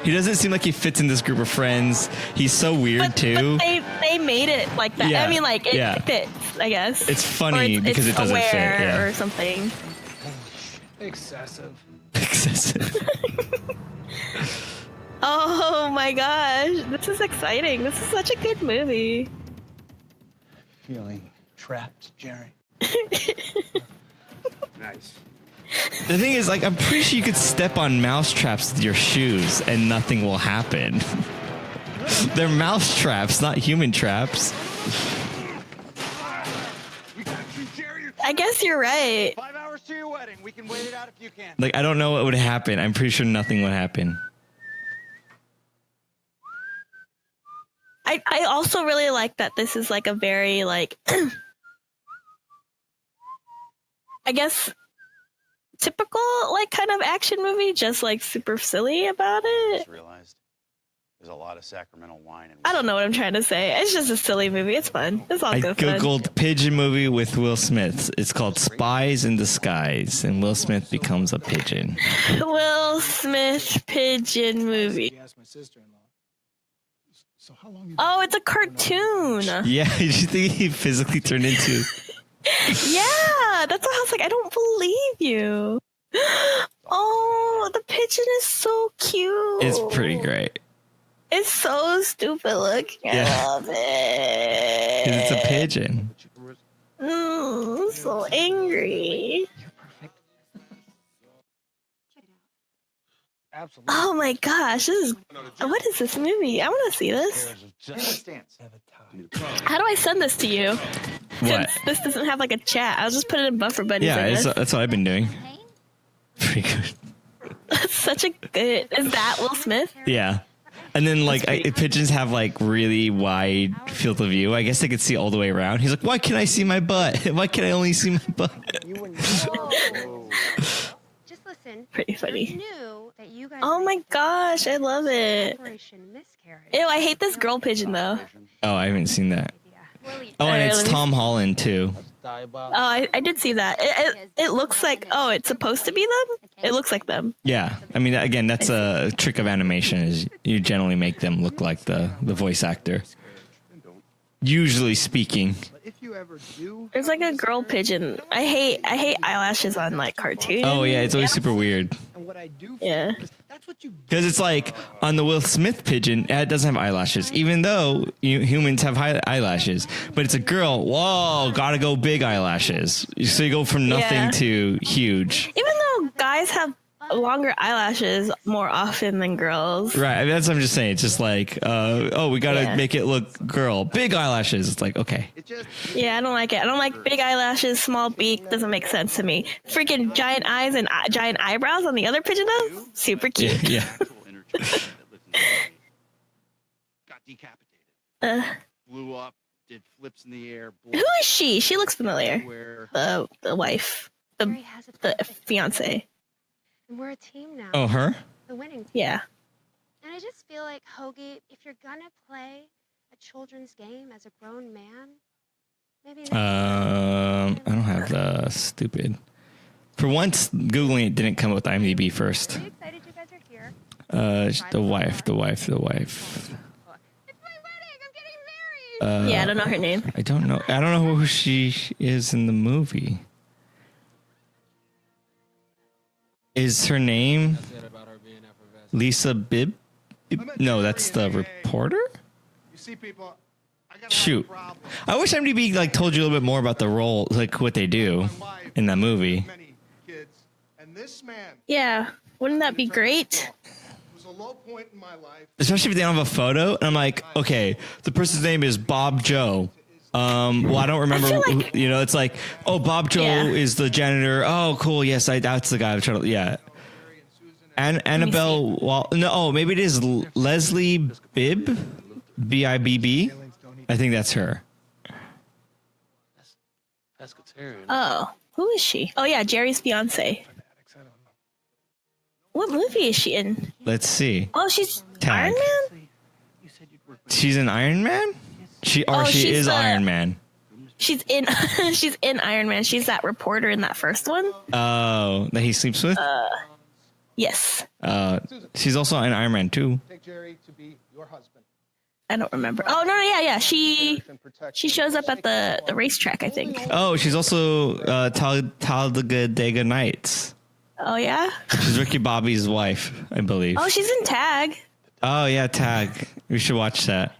[SPEAKER 1] He doesn't seem like he fits in this group of friends. He's so weird too.
[SPEAKER 2] But they made it like that.
[SPEAKER 1] Yeah,
[SPEAKER 2] I mean, like it
[SPEAKER 1] yeah.
[SPEAKER 2] fits, I guess.
[SPEAKER 1] It's funny
[SPEAKER 2] Or
[SPEAKER 1] because it doesn't fit.
[SPEAKER 2] aware
[SPEAKER 1] Yeah.
[SPEAKER 2] or something.
[SPEAKER 11] Excessive.
[SPEAKER 2] Oh my gosh, this is exciting. This is such a good movie.
[SPEAKER 7] Feeling trapped, Jerry.
[SPEAKER 3] Nice.
[SPEAKER 1] The thing is, like, I'm pretty sure you could step on mouse traps with your shoes and nothing will happen. They're mouse traps, not human traps.
[SPEAKER 2] I guess you're right.
[SPEAKER 10] 5 hours to your wedding. We can wait it out if you can.
[SPEAKER 1] Like, I don't know what would happen. I'm pretty sure nothing would happen.
[SPEAKER 2] I also really like that this is like a very like I guess typical like kind of action movie, just like super silly about it.
[SPEAKER 5] Just realized there's a lot of Sacramento wine and
[SPEAKER 2] I don't know what I'm trying to say. It's just a silly movie. It's fun. It's all
[SPEAKER 1] I
[SPEAKER 2] good fun.
[SPEAKER 1] googled pigeon movie with Will Smith. It's called Spies in Disguise, and Will Smith becomes a pigeon.
[SPEAKER 2] Will Smith pigeon movie. Oh, it's a cartoon.
[SPEAKER 1] Yeah, did you think he physically turned into?
[SPEAKER 2] Yeah, that's why I was like, I don't believe you. Oh, the pigeon is so cute.
[SPEAKER 1] It's pretty great.
[SPEAKER 2] It's so stupid looking.
[SPEAKER 1] Yeah.
[SPEAKER 2] I love it.
[SPEAKER 1] 'Cause it's a pigeon.
[SPEAKER 2] So angry.
[SPEAKER 11] Absolutely.
[SPEAKER 2] Oh my gosh, what is this movie? I want to see this. How do I send this to you?
[SPEAKER 1] What?
[SPEAKER 2] Since this doesn't have like a chat, I'll just put it in Buffer Buddies. I
[SPEAKER 1] Yeah,
[SPEAKER 2] guess.
[SPEAKER 1] that's what I've been doing. Pretty good.
[SPEAKER 2] That's such a good. Is that Will Smith?
[SPEAKER 1] Yeah. And then, like, pigeons have, like, really wide field of view. I guess they could see all the way around. He's like, why can't I see my butt? Why can't I only see my butt?
[SPEAKER 13] Just listen.
[SPEAKER 2] Pretty funny.
[SPEAKER 13] Knew that you guys
[SPEAKER 2] Oh my gosh, I love it. Ew, I hate this girl pigeon though.
[SPEAKER 1] Oh, I haven't seen that. Oh, and
[SPEAKER 2] Alright,
[SPEAKER 1] it's
[SPEAKER 2] let me
[SPEAKER 1] Tom Holland, too.
[SPEAKER 2] Oh, I did see that. It looks like, oh, it's supposed to be them? It looks like them.
[SPEAKER 1] Yeah. I mean, again, that's a trick of animation is you generally make them look like the voice actor. Usually speaking.
[SPEAKER 2] There's like a girl pigeon. I hate eyelashes on like cartoons.
[SPEAKER 1] Oh, yeah, it's always super weird.
[SPEAKER 2] Yeah.
[SPEAKER 1] Because it's like on the Will Smith pigeon, it doesn't have eyelashes, even though humans have eyelashes. But it's a girl. Whoa, gotta go big eyelashes. So you go from nothing
[SPEAKER 2] Yeah.
[SPEAKER 1] to huge.
[SPEAKER 2] Even though guys have longer eyelashes more often than girls.
[SPEAKER 1] Right. I mean, that's what I'm just saying. It's just like, we gotta make it look girl. Big eyelashes. It's like, okay.
[SPEAKER 2] Yeah, I don't like it. I don't like big eyelashes, small beak. Doesn't make sense to me. Freaking giant eyes and giant eyebrows on the other pigeon though. Super cute.
[SPEAKER 1] Yeah.
[SPEAKER 5] Got decapitated. Blew up, did flips in the air.
[SPEAKER 2] Who is she? She looks familiar. The wife. The fiance.
[SPEAKER 13] And we're a team now.
[SPEAKER 1] Oh, her?
[SPEAKER 13] The winning team.
[SPEAKER 2] Yeah.
[SPEAKER 13] And I just feel like, Hoagie, if you're gonna play a children's game as a grown man, maybe
[SPEAKER 1] I don't have the stupid. For once, Googling it didn't come up with IMDb first.
[SPEAKER 13] Are you excited you guys are here?
[SPEAKER 1] The wife.
[SPEAKER 13] It's my wedding. I'm getting married.
[SPEAKER 2] Yeah, I don't know her name.
[SPEAKER 1] I don't know who she is in the movie. Is her name Lisa Bibb? No, that's the reporter.
[SPEAKER 11] You see, people.
[SPEAKER 1] Shoot, I wish IMDb like told you a little bit more about the role, like what they do in that movie.
[SPEAKER 2] Yeah, wouldn't that be great?
[SPEAKER 1] Especially if they don't have a photo, and I'm like, okay, the person's name is Bob Joe. Well, I don't remember.
[SPEAKER 2] Like,
[SPEAKER 1] it's like, oh, Bob Joe is the janitor. Oh, cool. Yes, that's the guy. I'm trying to, yeah. And Annabelle. Well, no. Oh, maybe it is Leslie Bibb, Bibb. I think that's her.
[SPEAKER 2] Oh, who is she? Oh yeah, Jerry's fiance. What movie is she in?
[SPEAKER 1] Let's see.
[SPEAKER 2] Oh, she's
[SPEAKER 1] Tag.
[SPEAKER 2] Iron Man?
[SPEAKER 1] She's in Iron Man? She is Iron Man.
[SPEAKER 2] She's in she's in Iron Man. She's that reporter in that first one.
[SPEAKER 1] Oh, that he sleeps with?
[SPEAKER 2] Yes.
[SPEAKER 1] She's also in Iron Man 2.
[SPEAKER 11] Take Jerry to be your husband.
[SPEAKER 2] I don't remember. Oh no, yeah. She shows up at the racetrack, I think.
[SPEAKER 1] Oh, she's also Talladega Nights.
[SPEAKER 2] Oh yeah?
[SPEAKER 1] She's Ricky Bobby's wife, I believe.
[SPEAKER 2] Oh, she's in Tag.
[SPEAKER 1] Oh yeah, Tag. We should watch that.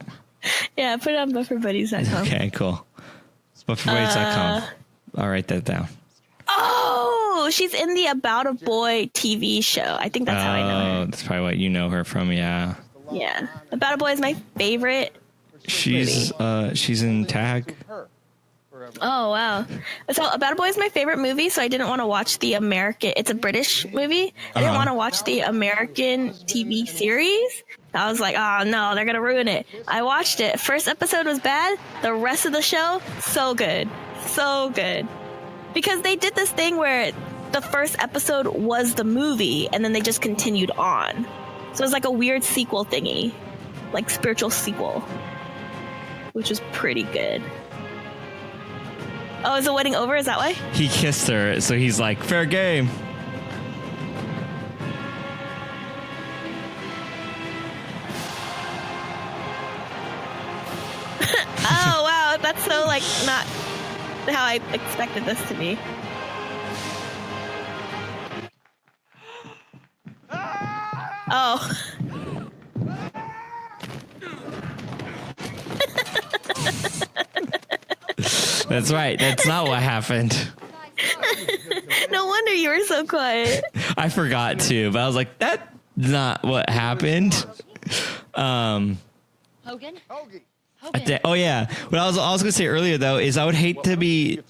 [SPEAKER 2] Yeah, put it on bufferbuddies.com.
[SPEAKER 1] Okay, cool. It's bufferbuddies.com. I'll write that down.
[SPEAKER 2] Oh, she's in the About a Boy TV show. I think that's how I know her.
[SPEAKER 1] Oh, that's probably what you know her from, yeah.
[SPEAKER 2] Yeah. About a Boy is my favorite.
[SPEAKER 1] She's in Tag.
[SPEAKER 2] Oh wow! So About a Boy is my favorite movie, so I didn't want to watch the American. It's a British movie. I didn't want to watch the American TV series. I was like, oh no, they're gonna ruin it. I watched it. First episode was bad. The rest of the show, so good, so good. Because they did this thing where the first episode was the movie, and then they just continued on. So it was like a weird sequel thingy, like spiritual sequel, which was pretty good. Oh, is the wedding over? Is that why?
[SPEAKER 1] He kissed her, so he's like, fair game.
[SPEAKER 2] Oh, wow. That's so, like, not how I expected this to be. Oh.
[SPEAKER 1] That's right. That's not what happened.
[SPEAKER 2] No wonder you were so quiet.
[SPEAKER 1] I forgot to, but I was like, that's not what happened.
[SPEAKER 6] Hogan?
[SPEAKER 1] Oh yeah. What I was gonna say earlier though is I would hate to be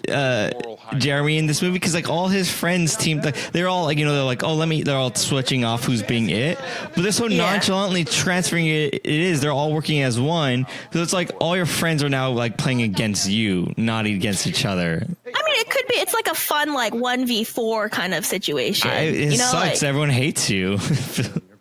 [SPEAKER 1] Jeremy in this movie because like all his friends teamed like they're all like they're like they're all switching off who's being it, but they're so nonchalantly transferring it. They're all working as one, so it's like all your friends are now like playing against you, not against each other.
[SPEAKER 2] I mean, it could be. It's like a fun like 1v4 kind of situation.
[SPEAKER 1] It sucks. Like, everyone hates you.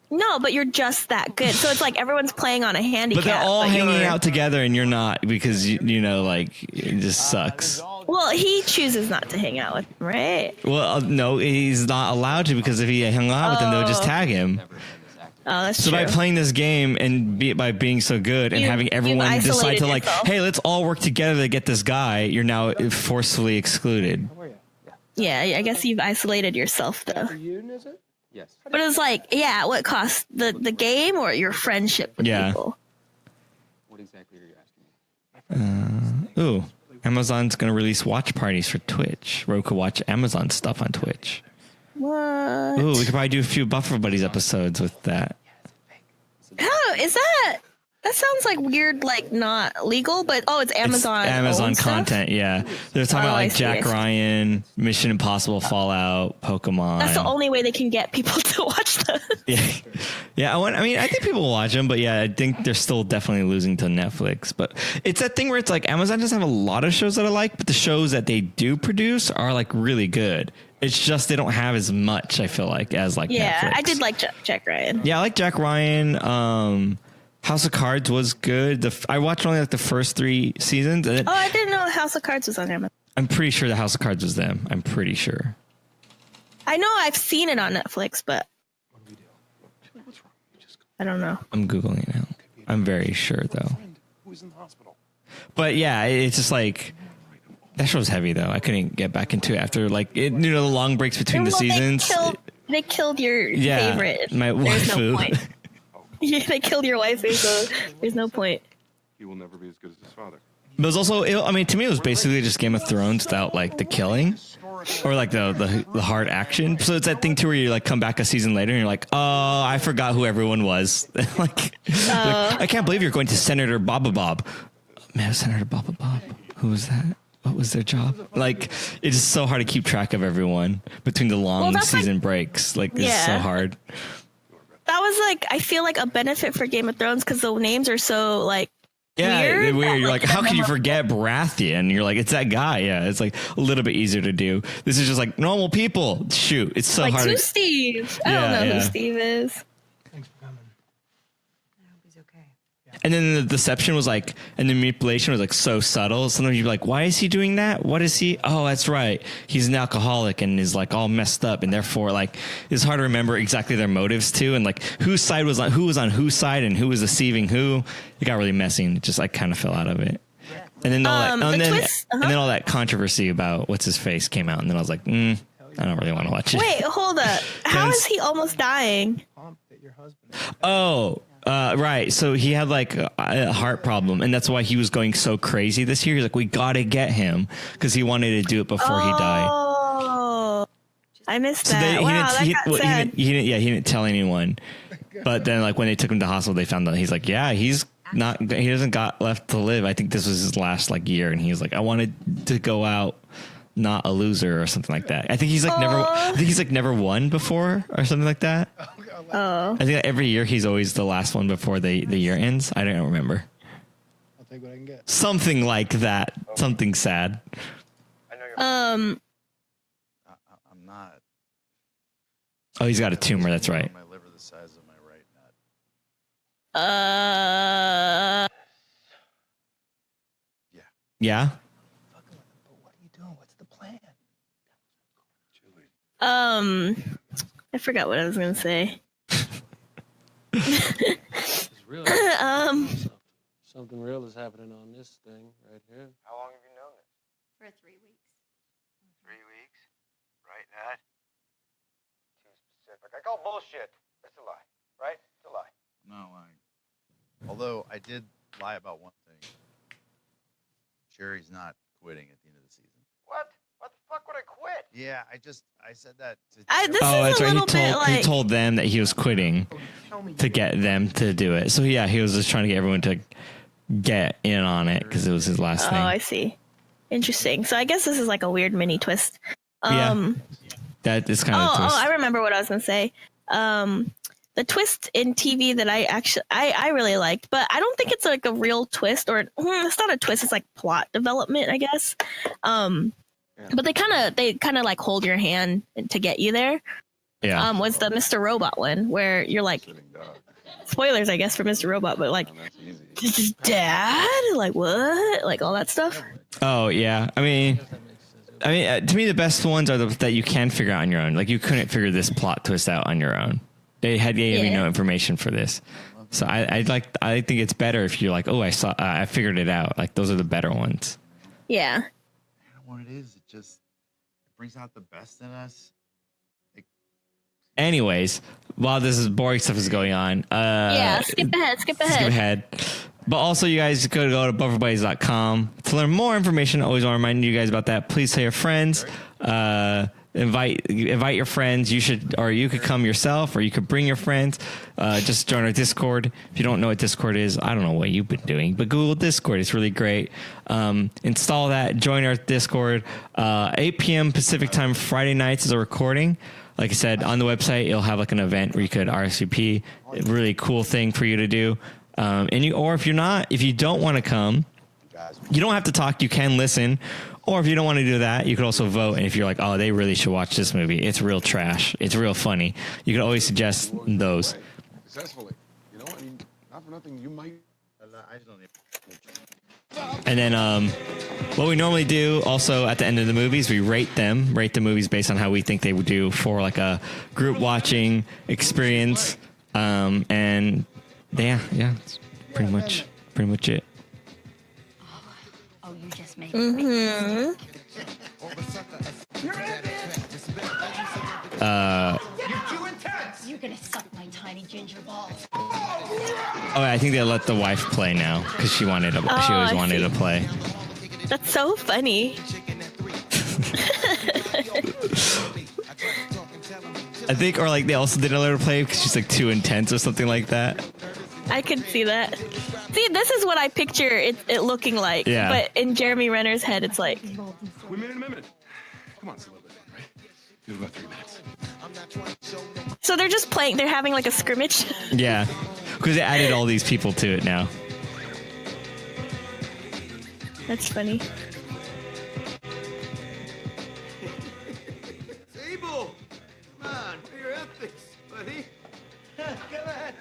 [SPEAKER 2] No, but you're just that good. So it's like everyone's playing on a handicap.
[SPEAKER 1] But they're all hanging out together and you're not because, like, it just sucks.
[SPEAKER 2] Well, he chooses not to hang out with him, right?
[SPEAKER 1] Well, no, he's not allowed to because if he hung out with them, they would just tag him.
[SPEAKER 2] Oh, that's
[SPEAKER 1] so
[SPEAKER 2] true.
[SPEAKER 1] by playing this game and by being so good and having everyone decide to, like, hey, let's all work together to get this guy, you're now forcefully excluded.
[SPEAKER 2] Yeah, I guess you've isolated yourself, though.
[SPEAKER 9] Yes.
[SPEAKER 2] But it was like, yeah, what cost the game or your friendship with people?
[SPEAKER 9] What exactly are you asking me?
[SPEAKER 1] Ooh, Amazon's going to release watch parties for Twitch. Roku watch Amazon stuff on Twitch.
[SPEAKER 2] What?
[SPEAKER 1] Ooh, we could probably do a few Buffer Buddies episodes with that.
[SPEAKER 2] How is that? That sounds like weird, like not legal, but it's Amazon.
[SPEAKER 1] It's Amazon content,
[SPEAKER 2] stuff?
[SPEAKER 1] yeah. They're talking about like Jack Ryan, Mission Impossible, Fallout, Pokemon.
[SPEAKER 2] That's the only way they can get people to watch them.
[SPEAKER 1] Yeah. I think people will watch them, but yeah, I think they're still definitely losing to Netflix. But it's that thing where it's like Amazon doesn't have a lot of shows that I like, but the shows that they do produce are like really good. It's just they don't have as much, I feel like, as like Netflix.
[SPEAKER 2] I did like Jack Ryan.
[SPEAKER 1] Yeah, I like Jack Ryan. House of Cards was good. I watched only like the first 3 seasons.
[SPEAKER 2] I didn't know House of Cards was on Amazon.
[SPEAKER 1] I'm pretty sure the House of Cards was them. I'm pretty sure.
[SPEAKER 2] I know I've seen it on Netflix, but I don't know.
[SPEAKER 1] I'm Googling it now. I'm very sure though.
[SPEAKER 9] Who's in the hospital?
[SPEAKER 1] But yeah, it's just like that show's heavy though. I couldn't get back into it after the long breaks between the seasons.
[SPEAKER 2] They killed your favorite.
[SPEAKER 1] My waifu.
[SPEAKER 2] No point. Yeah, they killed your waifu, so there's no point.
[SPEAKER 9] He will never be as good as his father.
[SPEAKER 1] But it was also, to me, it was basically just Game of Thrones without like the killing or like the hard action. So it's that thing too where you like come back a season later and you're like, oh, I forgot who everyone was. like, I can't believe you're going to Senator Baba Bob. Man, Senator Baba Bob. Who was that? What was their job? Like, it's just so hard to keep track of everyone between the long season breaks. Like, it's so hard.
[SPEAKER 2] That was I feel like a benefit for Game of Thrones because the names are so weird.
[SPEAKER 1] You're like, how can you forget Baratheon? You're like, it's that guy. Yeah, it's like a little bit easier to do. This is just like normal people. Shoot, it's so hard.
[SPEAKER 2] Who's Steve? I don't know who Steve is.
[SPEAKER 1] And then the deception was and the manipulation was so subtle. Sometimes you'd be like, why is he doing that? What is he? Oh, that's right. He's an alcoholic and is all messed up. And therefore it's hard to remember exactly their motives too. And whose side was on whose side and who was deceiving who. It got really messy and just kind of fell out of it. And then all that controversy about what's his face came out. And then I was like, I don't really want to watch it.
[SPEAKER 2] Wait, hold up. How is he almost dying?
[SPEAKER 1] Oh, right. So he had a heart problem, and that's why he was going so crazy this year. He's like, we got to get him because he wanted to do it before he died.
[SPEAKER 2] Oh, I missed that.
[SPEAKER 1] He didn't tell anyone. But then when they took him to the hospital, they found out he's like, yeah, he doesn't got left to live. I think this was his last year. And he was like, I wanted to go out not a loser or something like that. I think he's never won before or something like that.
[SPEAKER 2] Oh.
[SPEAKER 1] I think every year he's always the last one before the year ends. I don't remember.
[SPEAKER 11] I'll take what I can get.
[SPEAKER 1] Something like that. Something sad.
[SPEAKER 5] I'm not.
[SPEAKER 1] Oh, he's got a tumor. That's right.
[SPEAKER 5] My liver the size of my right nut.
[SPEAKER 1] Yeah.
[SPEAKER 11] What are you doing? What's the plan?
[SPEAKER 2] I forgot what I was gonna say.
[SPEAKER 8] Something real is happening on this thing right here.
[SPEAKER 10] How long have you known this?
[SPEAKER 6] For 3 weeks.
[SPEAKER 10] 3 weeks? Right, Nat? Too specific. I call bullshit. That's a lie, right? It's a lie.
[SPEAKER 5] No, although I did lie about one thing. Sherry's not quitting at the end of the season.
[SPEAKER 10] What? What the fuck would I quit?
[SPEAKER 5] Yeah, I said that to
[SPEAKER 1] That's right. He told them that he was quitting to get them to do it. So yeah, he was just trying to get everyone to get in on it because it was his last thing.
[SPEAKER 2] Oh, I see. Interesting. So I guess this is a weird mini twist.
[SPEAKER 1] That is kind of a twist.
[SPEAKER 2] I remember what I was gonna say. The twist in TV that I really liked, but I don't think it's a real twist, or it's not a twist. It's plot development, I guess. But they kind of hold your hand to get you there.
[SPEAKER 1] Yeah.
[SPEAKER 2] Was the Mr. Robot one where you're spoilers, I guess, for Mr. Robot, but this is dad? What? All that stuff.
[SPEAKER 1] Oh yeah. I mean, to me, the best ones are that you can figure out on your own. You couldn't figure this plot twist out on your own. They gave me no information for this. So I think it's better if you're I figured it out. Those are the better ones.
[SPEAKER 2] Yeah.
[SPEAKER 5] I don't know what it is. It brings out the best in us.
[SPEAKER 1] Anyways, while this is boring stuff is going on,
[SPEAKER 2] skip ahead.
[SPEAKER 1] But also, you guys could go to bufferbuddies.com to learn more information. Always want to remind you guys about that. Please tell your friends. Invite your friends. You could come yourself, or you could bring your friends. Just join our Discord. If you don't know what Discord is, I don't know what you've been doing, but Google Discord. It's really great. Install that. Join our Discord. 8 p.m. Pacific time Friday nights is a recording. Like I said, on the website, you'll have an event where you could RSVP. A really cool thing for you to do. If you don't want to come, you don't have to talk. You can listen. Or if you don't want to do that, you could also vote. And if you're oh, they really should watch this movie. It's real trash. It's real funny. You could always suggest those.
[SPEAKER 9] Successfully. Not for nothing, you might.
[SPEAKER 5] I just don't need.
[SPEAKER 1] And then what we normally do also at the end of the movies, we rate the movies based on how we think they would do for like a group watching experience. And yeah, it's pretty much it.
[SPEAKER 6] Oh, you just made
[SPEAKER 2] Mm-hmm. You're gonna suck my tiny ginger balls.
[SPEAKER 1] Oh, I think they let the wife play now because she always wanted to play.
[SPEAKER 2] That's so funny.
[SPEAKER 1] I think, or like they also didn't let her play because she's like too intense or something like that.
[SPEAKER 2] I could see that. See, this is what I picture it looking like.
[SPEAKER 1] Yeah.
[SPEAKER 2] But in Jeremy Renner's head, it's like.
[SPEAKER 9] We made it in a minute. Come on, it's a little bit, right? Do about 3 minutes.
[SPEAKER 2] So they're just playing. They're having like a scrimmage.
[SPEAKER 1] Yeah, because they added all these people to it now.
[SPEAKER 2] That's funny.
[SPEAKER 4] Abel! Come on, for your ethics, buddy. Come on.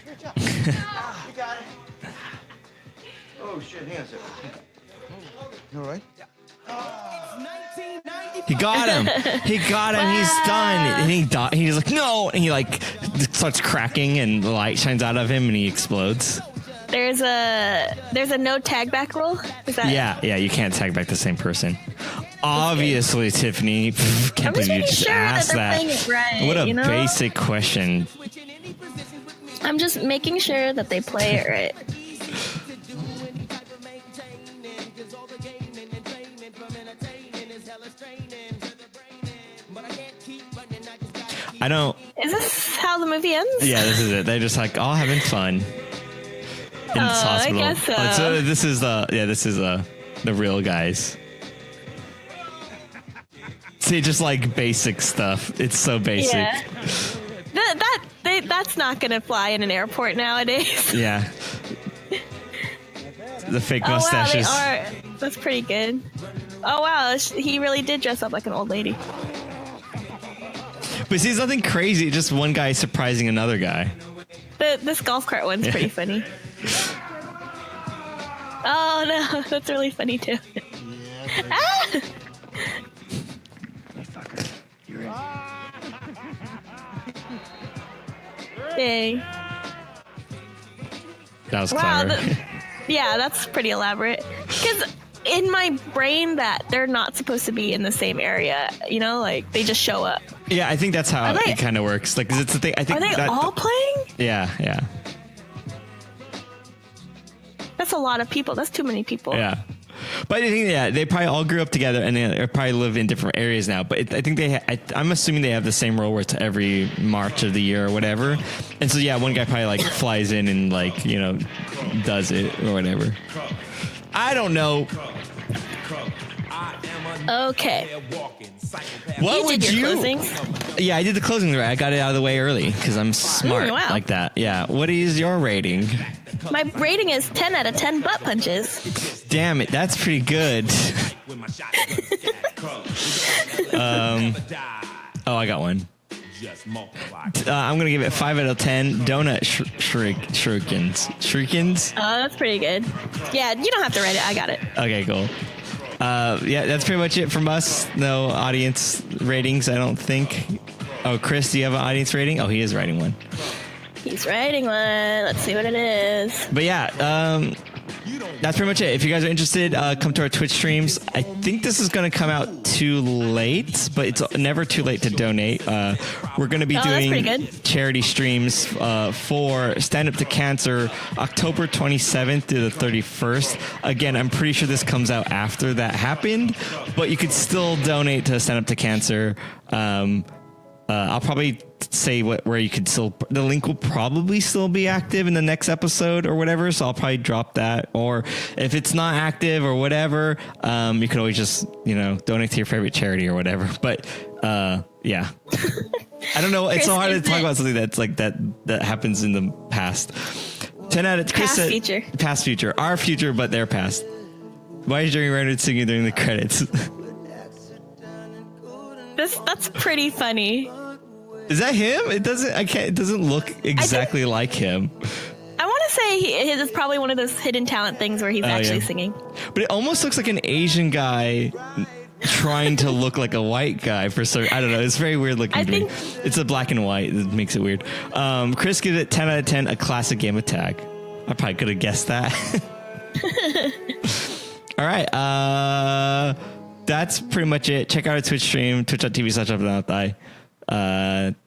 [SPEAKER 4] Good job. You got it. Oh, shit, hang on a second. You all right?
[SPEAKER 1] He got him. Wow. He's done. And he's like, no. And he like starts cracking and the light shines out of him and he explodes.
[SPEAKER 2] There's a no tag back rule. Is that?
[SPEAKER 1] Yeah. You can't tag back the same person. Obviously, Tiffany. Can't believe you just asked that.
[SPEAKER 2] It right,
[SPEAKER 1] What a basic question.
[SPEAKER 2] I'm just making sure that they play it right.
[SPEAKER 1] I don't.
[SPEAKER 2] Is this how the movie ends?
[SPEAKER 1] Yeah, this is it. They're just like all having fun in this hospital.
[SPEAKER 2] I guess so.
[SPEAKER 1] This is the real guys. See, just like basic stuff. It's so basic.
[SPEAKER 2] Yeah. That's not gonna fly in an airport nowadays.
[SPEAKER 1] Yeah. The fake mustaches.
[SPEAKER 2] Wow, that's pretty good. Oh wow, he really did dress up like an old lady.
[SPEAKER 1] But see, it's nothing crazy. Just one guy surprising another guy.
[SPEAKER 2] This golf cart one's pretty funny. Oh no, that's really funny too. Ah! Dang.
[SPEAKER 1] That was clever.
[SPEAKER 2] Yeah, that's pretty elaborate. Because in my brain, that they're not supposed to be in the same area. You know, like they just show up.
[SPEAKER 1] Yeah, I think that's how it kind of works. Like, 'cause it's the thing. I think
[SPEAKER 2] are they all playing?
[SPEAKER 1] Yeah.
[SPEAKER 2] That's a lot of people. That's too many people.
[SPEAKER 1] Yeah. But I think, they probably all grew up together and they probably live in different areas now. But I think I'm assuming they have the same role where it's every March of the year or whatever. And so, one guy probably like flies in and like, does it or whatever. I don't know.
[SPEAKER 2] Okay.
[SPEAKER 1] What
[SPEAKER 2] you did your closing?
[SPEAKER 1] Yeah, I did the closing. I got it out of the way early because I'm smart like that. Yeah. What is your rating?
[SPEAKER 2] My rating is 10 out of 10 butt punches.
[SPEAKER 1] Damn it, that's pretty good. I got one. I'm gonna give it 5 out of 10 donut shurikens. Shurikens?
[SPEAKER 2] Oh, that's pretty good. Yeah, you don't have to write it. I got it.
[SPEAKER 1] Okay, cool. That's pretty much it from us. No audience ratings, I don't think. Oh, Chris, do you have an audience rating? Oh, he is writing one.
[SPEAKER 2] He's writing one. Let's see what it is.
[SPEAKER 1] But that's pretty much it. If you guys are interested, come to our Twitch streams. I think this is going to come out too late, but it's never too late to donate. We're going to be doing charity streams for Stand Up to Cancer October 27th through the 31st. Again, I'm pretty sure this comes out after that happened, but you could still donate to Stand Up to Cancer. I'll probably say where you could still, the link will probably still be active in the next episode or whatever. So I'll probably drop that, or if it's not active or whatever, you can always just, donate to your favorite charity or whatever. But, yeah, I don't know. It's so hard to talk about something that's like that happens in the past. 10 out of Chris
[SPEAKER 2] past future,
[SPEAKER 1] past future, our future, but their past. Why is Jeremy Renner singing during the credits?
[SPEAKER 2] That's pretty funny.
[SPEAKER 1] Is that him? It doesn't look exactly like him.
[SPEAKER 2] I want gonna say it's probably one of those hidden talent things where he's actually singing.
[SPEAKER 1] But it almost looks like an Asian guy trying to look like a white guy for some. I don't know. It's very weird looking. It's a black and white that makes it weird. Chris gives it 10 out of 10. A classic game of tag. I probably could have guessed that. All right. That's pretty much it. Check out our Twitch stream, twitch.tv/UpDownLeftDie.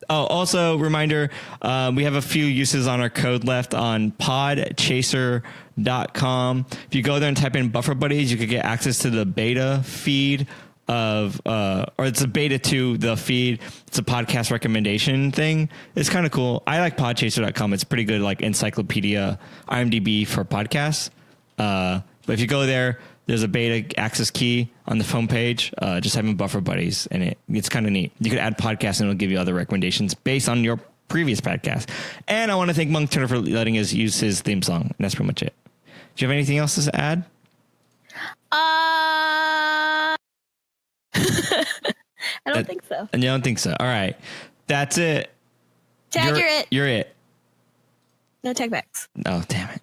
[SPEAKER 1] Also reminder, we have a few uses on our code left on podchaser.com. If you go there and type in Buffer Buddies, you could get access to the beta feed of, or it's a beta to the feed. It's a podcast recommendation thing. It's kind of cool. I like podchaser.com. It's pretty good, like encyclopedia, IMDb for podcasts. But if you go there, there's a beta access key on the phone page. Just having Buffer Buddies, and it's kind of neat. You could add podcasts, and it'll give you other recommendations based on your previous podcast. And I want to thank Monk Turner for letting us use his theme song. And that's pretty much it. Do you have anything else to add?
[SPEAKER 2] I don't think so.
[SPEAKER 1] And you don't think so? All right, that's it.
[SPEAKER 2] Tag, you're it.
[SPEAKER 1] You're it.
[SPEAKER 2] No tag backs.
[SPEAKER 1] Oh, damn it.